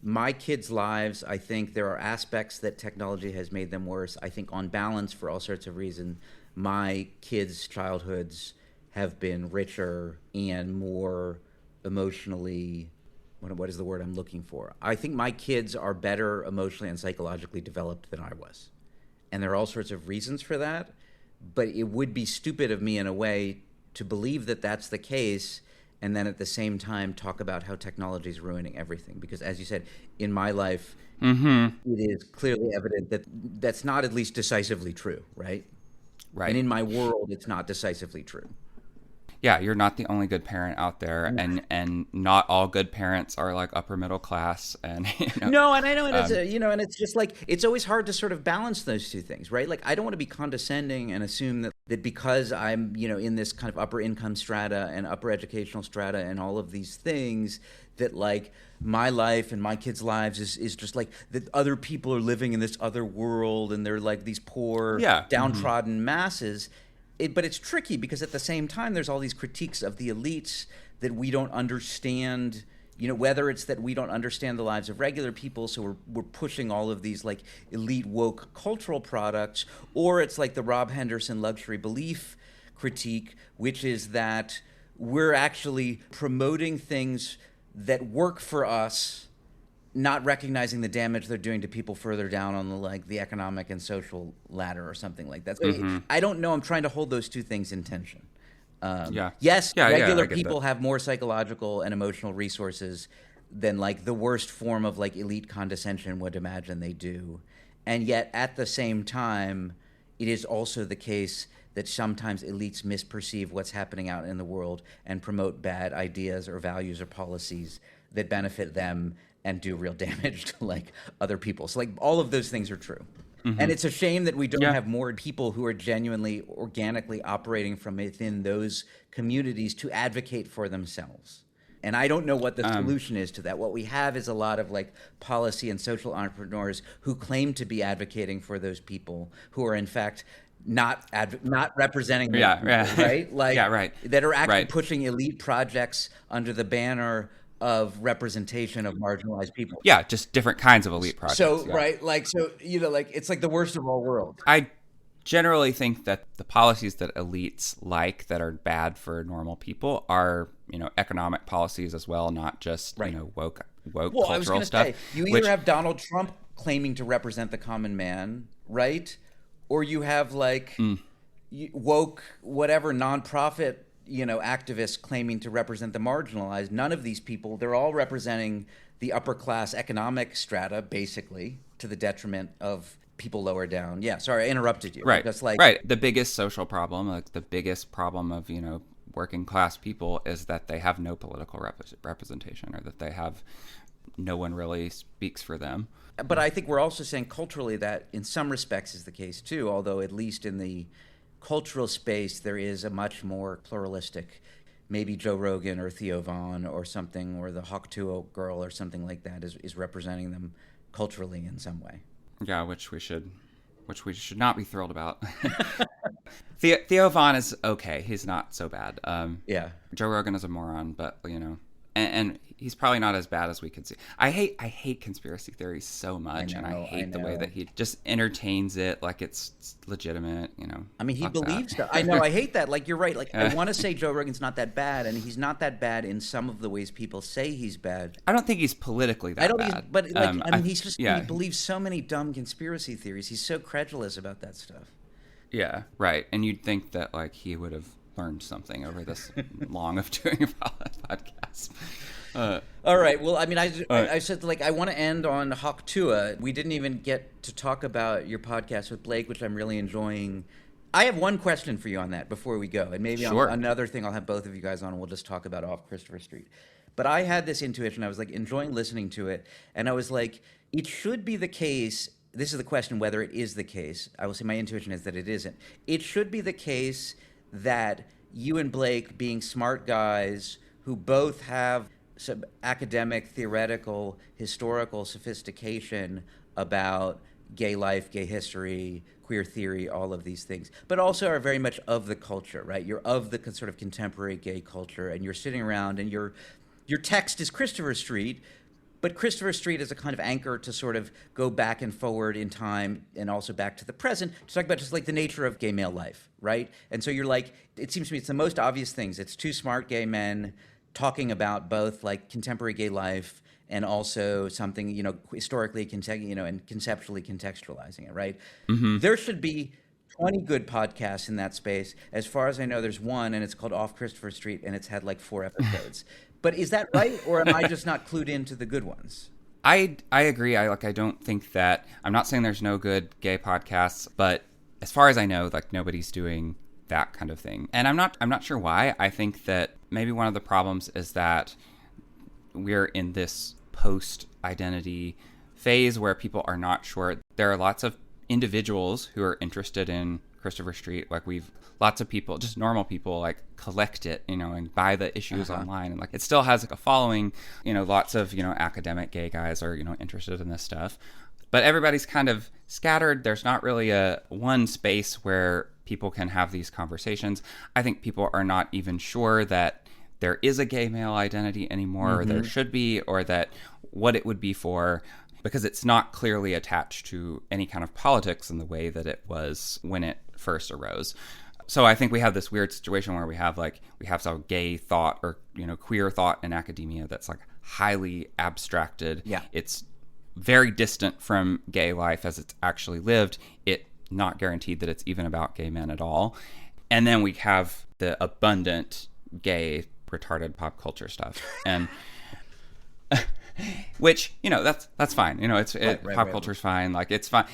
my kids' lives, I think there are aspects that technology has made them worse. I think on balance, for all sorts of reasons, my kids' childhoods have been richer and more emotionally, what is the word I'm looking for? I think my kids are better emotionally and psychologically developed than I was. And there are all sorts of reasons for that, but it would be stupid of me in a way to believe that that's the case and then at the same time talk about how technology is ruining everything. Because as you said, in my life, it is clearly evident that that's not at least decisively true, right? Right. And in my world, it's not decisively true. Yeah, you're not the only good parent out there, and not all good parents are upper middle class, and No, and I know, and and it's just it's always hard to sort of balance those two things, right? I don't want to be condescending and assume that because I'm in this kind of upper income strata and upper educational strata and all of these things that my life and my kids' lives is just that other people are living in this other world and they're these poor downtrodden masses. But it's tricky because at the same time, there's all these critiques of the elites that we don't understand, whether it's that we don't understand the lives of regular people, so we're pushing all of these elite woke cultural products, or it's the Rob Henderson luxury belief critique, which is that we're actually promoting things that work for us, not recognizing the damage they're doing to people further down on the economic and social ladder or something like that. So I don't know. I'm trying to hold those two things in tension. Regular people have more psychological and emotional resources than the worst form of elite condescension would imagine they do. And yet at the same time, it is also the case that sometimes elites misperceive what's happening out in the world and promote bad ideas or values or policies that benefit them and do real damage to other people. So all of those things are true. And it's a shame that we don't have more people who are genuinely, organically operating from within those communities to advocate for themselves. And I don't know what the solution is to that. What we have is a lot of policy and social entrepreneurs who claim to be advocating for those people who are in fact not representing those Yeah, people, yeah. right? Like, Yeah, right. that are actually Right. pushing elite projects under the banner of representation of marginalized people. Yeah, just different kinds of elite projects. So, Yeah. right, like, so, like, it's like the worst of all worlds. I generally think that the policies that elites like that are bad for normal people are, economic policies as well, not just, Right. woke Well, I was cultural going to stuff. say, you either Which, have Donald Trump claiming to represent the common man, right? Or you have like woke, whatever, nonprofit, activists claiming to represent the marginalized. None of these people, they're all representing the upper class economic strata, basically, to the detriment of people lower down. Yeah, sorry, I interrupted you. right, Just like, right. The biggest social problem, like the biggest problem of, working class people is that they have no political representation, or that they have no one really speaks for them. but I think we're also saying culturally that in some respects is the case too, although at least in the cultural space there is a much more pluralistic, maybe Joe Rogan or Theo Vaughn or something, or the Hawk Tuo girl or something like that is representing them culturally in some way. Yeah, which we should not be thrilled about. Theo Vaughn is okay. He's not so bad. Yeah. Joe Rogan is a moron, but and he's probably not as bad as we could see. I hate conspiracy theories so much, and I hate the way that he just entertains it like it's legitimate. I mean, he Fuck believes that. that. I know. I hate that. Like, you're right. Like, I want to say Joe Rogan's not that bad, and he's not that bad in some of the ways people say he's bad. I don't think he's politically that I don't. bad. But like, I mean, he's just he yeah. believes so many dumb conspiracy theories. He's so credulous about that stuff. Yeah, right. And you'd think that like he would have learned something over this long of doing a podcast. All right. Well, I mean, I said, like, I want to end on Hawk Tuo. We didn't even get to talk about your podcast with Blake, which I'm really enjoying. I have one question for you on that before we go, and maybe Sure. on another thing I'll have both of you guys on, and we'll just talk about Off Christopher Street. But I had this intuition. I was like enjoying listening to it, and I was like, it should be the case. This is the question, whether it is the case. I will say my intuition is that it isn't. It should be the case that you and Blake, being smart guys who both have some academic, theoretical, historical sophistication about gay life, gay history, queer theory, all of these things, but also are very much of the culture, right? You're of the sort of contemporary gay culture, and you're sitting around, and your text is Christopher Street, but Christopher Street is a kind of anchor to sort of go back and forward in time, and also back to the present, to talk about just like the nature of gay male life, right? And so you're like, it seems to me it's the most obvious things. It's two smart gay men talking about both like contemporary gay life and also something, historically, and conceptually contextualizing it, right? Mm-hmm. There should be 20 good podcasts in that space. As far as I know, there's one, and it's called Off Christopher Street, and it's had like 4 episodes. But is that right, or am I just not clued into the good ones? I agree. I don't think that, I'm not saying there's no good gay podcasts, but as far as I know, like nobody's doing that kind of thing. And I'm not sure why. I think that maybe one of the problems is that we're in this post-identity phase where people are not sure. There are lots of individuals who are interested in Christopher Street. Like lots of people, just normal people, like collect it, and buy the issues online. And like it still has like a following, lots of, academic gay guys are, interested in this stuff. But everybody's kind of scattered. There's not really a one space where people can have these conversations. I think people are not even sure that there is a gay male identity anymore, or there should be, or that what it would be for, because it's not clearly attached to any kind of politics in the way that it was when it first arose. So I think we have this weird situation where we have some gay thought or, queer thought in academia that's like highly abstracted. Yeah. It's very distant from gay life as it's actually lived. It not guaranteed that it's even about gay men at all. And then we have the abundant gay retarded pop culture stuff, and which that's fine. Pop culture's fine. Like it's fine.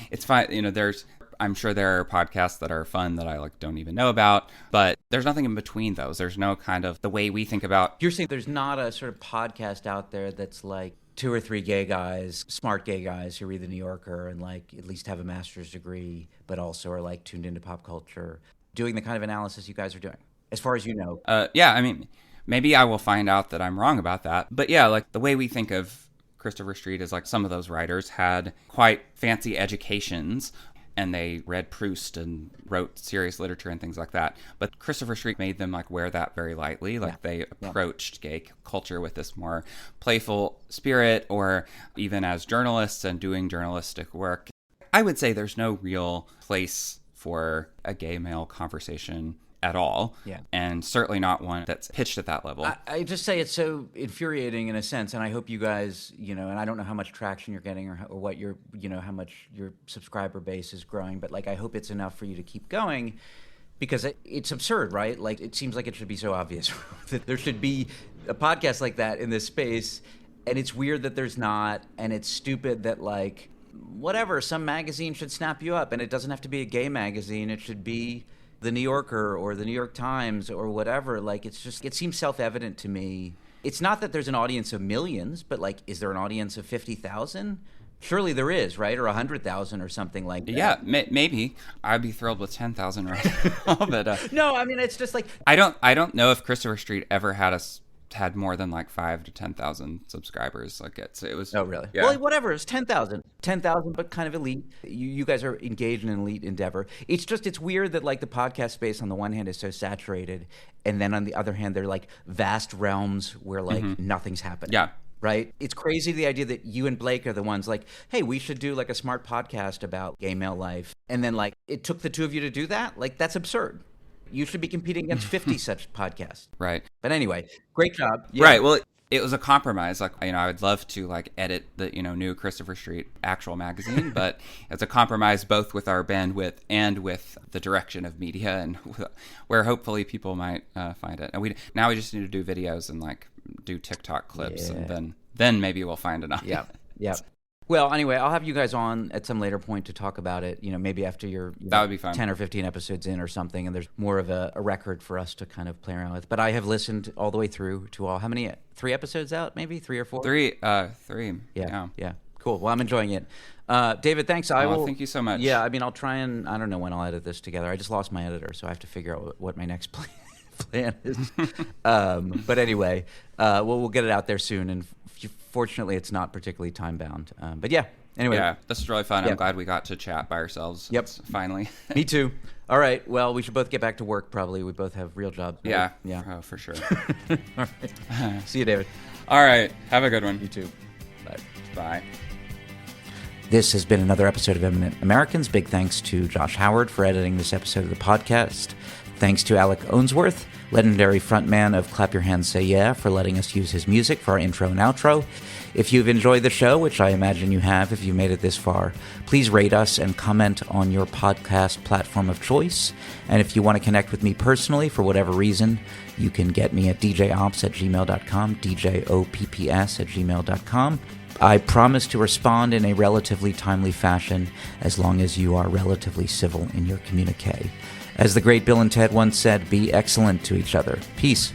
I'm sure there are podcasts that are fun that I like don't even know about, but there's nothing in between those. There's no kind of the way we think about. You're saying there's not a sort of podcast out there that's like 2 or 3 gay guys, smart gay guys who read the New Yorker and like at least have a master's degree, but also are like tuned into pop culture, doing the kind of analysis you guys are doing, as far as you know. Yeah, I mean, maybe I will find out that I'm wrong about that. But yeah, like the way we think of Christopher Street is like some of those writers had quite fancy educations. and they read Proust and wrote serious literature and things like that. But Christopher Street made them like wear that very lightly. Like they approached gay culture with this more playful spirit, or even as journalists and doing journalistic work. I would say there's no real place for a gay male conversation at all. Yeah. And certainly not one that's pitched at that level. I just say it's so infuriating in a sense, and I hope you guys, and I don't know how much traction you're getting or what your, how much your subscriber base is growing, but like I hope it's enough for you to keep going, because it's absurd, right? Like it seems like it should be so obvious that there should be a podcast like that in this space, and it's weird that there's not, and it's stupid that like whatever, some magazine should snap you up, and it doesn't have to be a gay magazine, it should be the New Yorker or the New York Times or whatever. Like it seems self-evident to me. It's not that there's an audience of millions, but like, is there an audience of 50,000? Surely there is, right? Or 100,000 or something like that. Yeah, maybe. I'd be thrilled with 10,000 right now. But no, I mean, it's just like I don't know if Christopher Street ever had more than like 5,000 to 10,000 subscribers. Like it was. Oh, really? Yeah. Well, whatever. It's 10,000, but kind of elite. You guys are engaged in an elite endeavor. It's weird that like the podcast space on the one hand is so saturated, and then on the other hand, they're like vast realms where like nothing's happening. Yeah. Right? It's crazy the idea that you and Blake are the ones like, hey, we should do like a smart podcast about gay male life. And then like it took the two of you to do that? Like that's absurd. You should be competing against 50 such podcasts. Right. But anyway, great job. Yeah. Right. Well, it was a compromise. Like, I would love to like edit the, new Christopher Street actual magazine, but it's a compromise both with our bandwidth and with the direction of media, and where hopefully people might find it. And we just need to do videos and like do TikTok clips, and then maybe we'll find an audience. Yeah. Well, anyway, I'll have you guys on at some later point to talk about it, maybe after you're that would be fun. 10 or 15 episodes in or something, and there's more of a record for us to kind of play around with. But I have listened all the way through to all, how many, 3 episodes out, maybe 3 or 4? Three. Yeah. Cool. Well, I'm enjoying it. David, thanks. Thank you so much. Yeah, I mean, I'll try and, I don't know when I'll edit this together. I just lost my editor, so I have to figure out what my next plan is. But anyway, we'll get it out there soon, and fortunately, it's not particularly time-bound. But yeah, anyway. Yeah, this is really fun. I'm glad we got to chat by ourselves. Yep. Finally. Me too. All right. Well, we should both get back to work, probably. We both have real jobs. Right? Yeah. Oh, for sure. All right. See you, David. All right. Have a good one. You too. Bye. Bye. This has been another episode of Eminent Americans. Big thanks to Josh Howard for editing this episode of the podcast. Thanks to Alec Owensworth, legendary frontman of Clap Your Hands Say Yeah, for letting us use his music for our intro and outro. If you've enjoyed the show, which I imagine you have if you made it this far, please rate us and comment on your podcast platform of choice. And if you want to connect with me personally for whatever reason, you can get me at djops@gmail.com, djopps@gmail.com. I promise to respond in a relatively timely fashion as long as you are relatively civil in your communique. As the great Bill and Ted once said, be excellent to each other. Peace.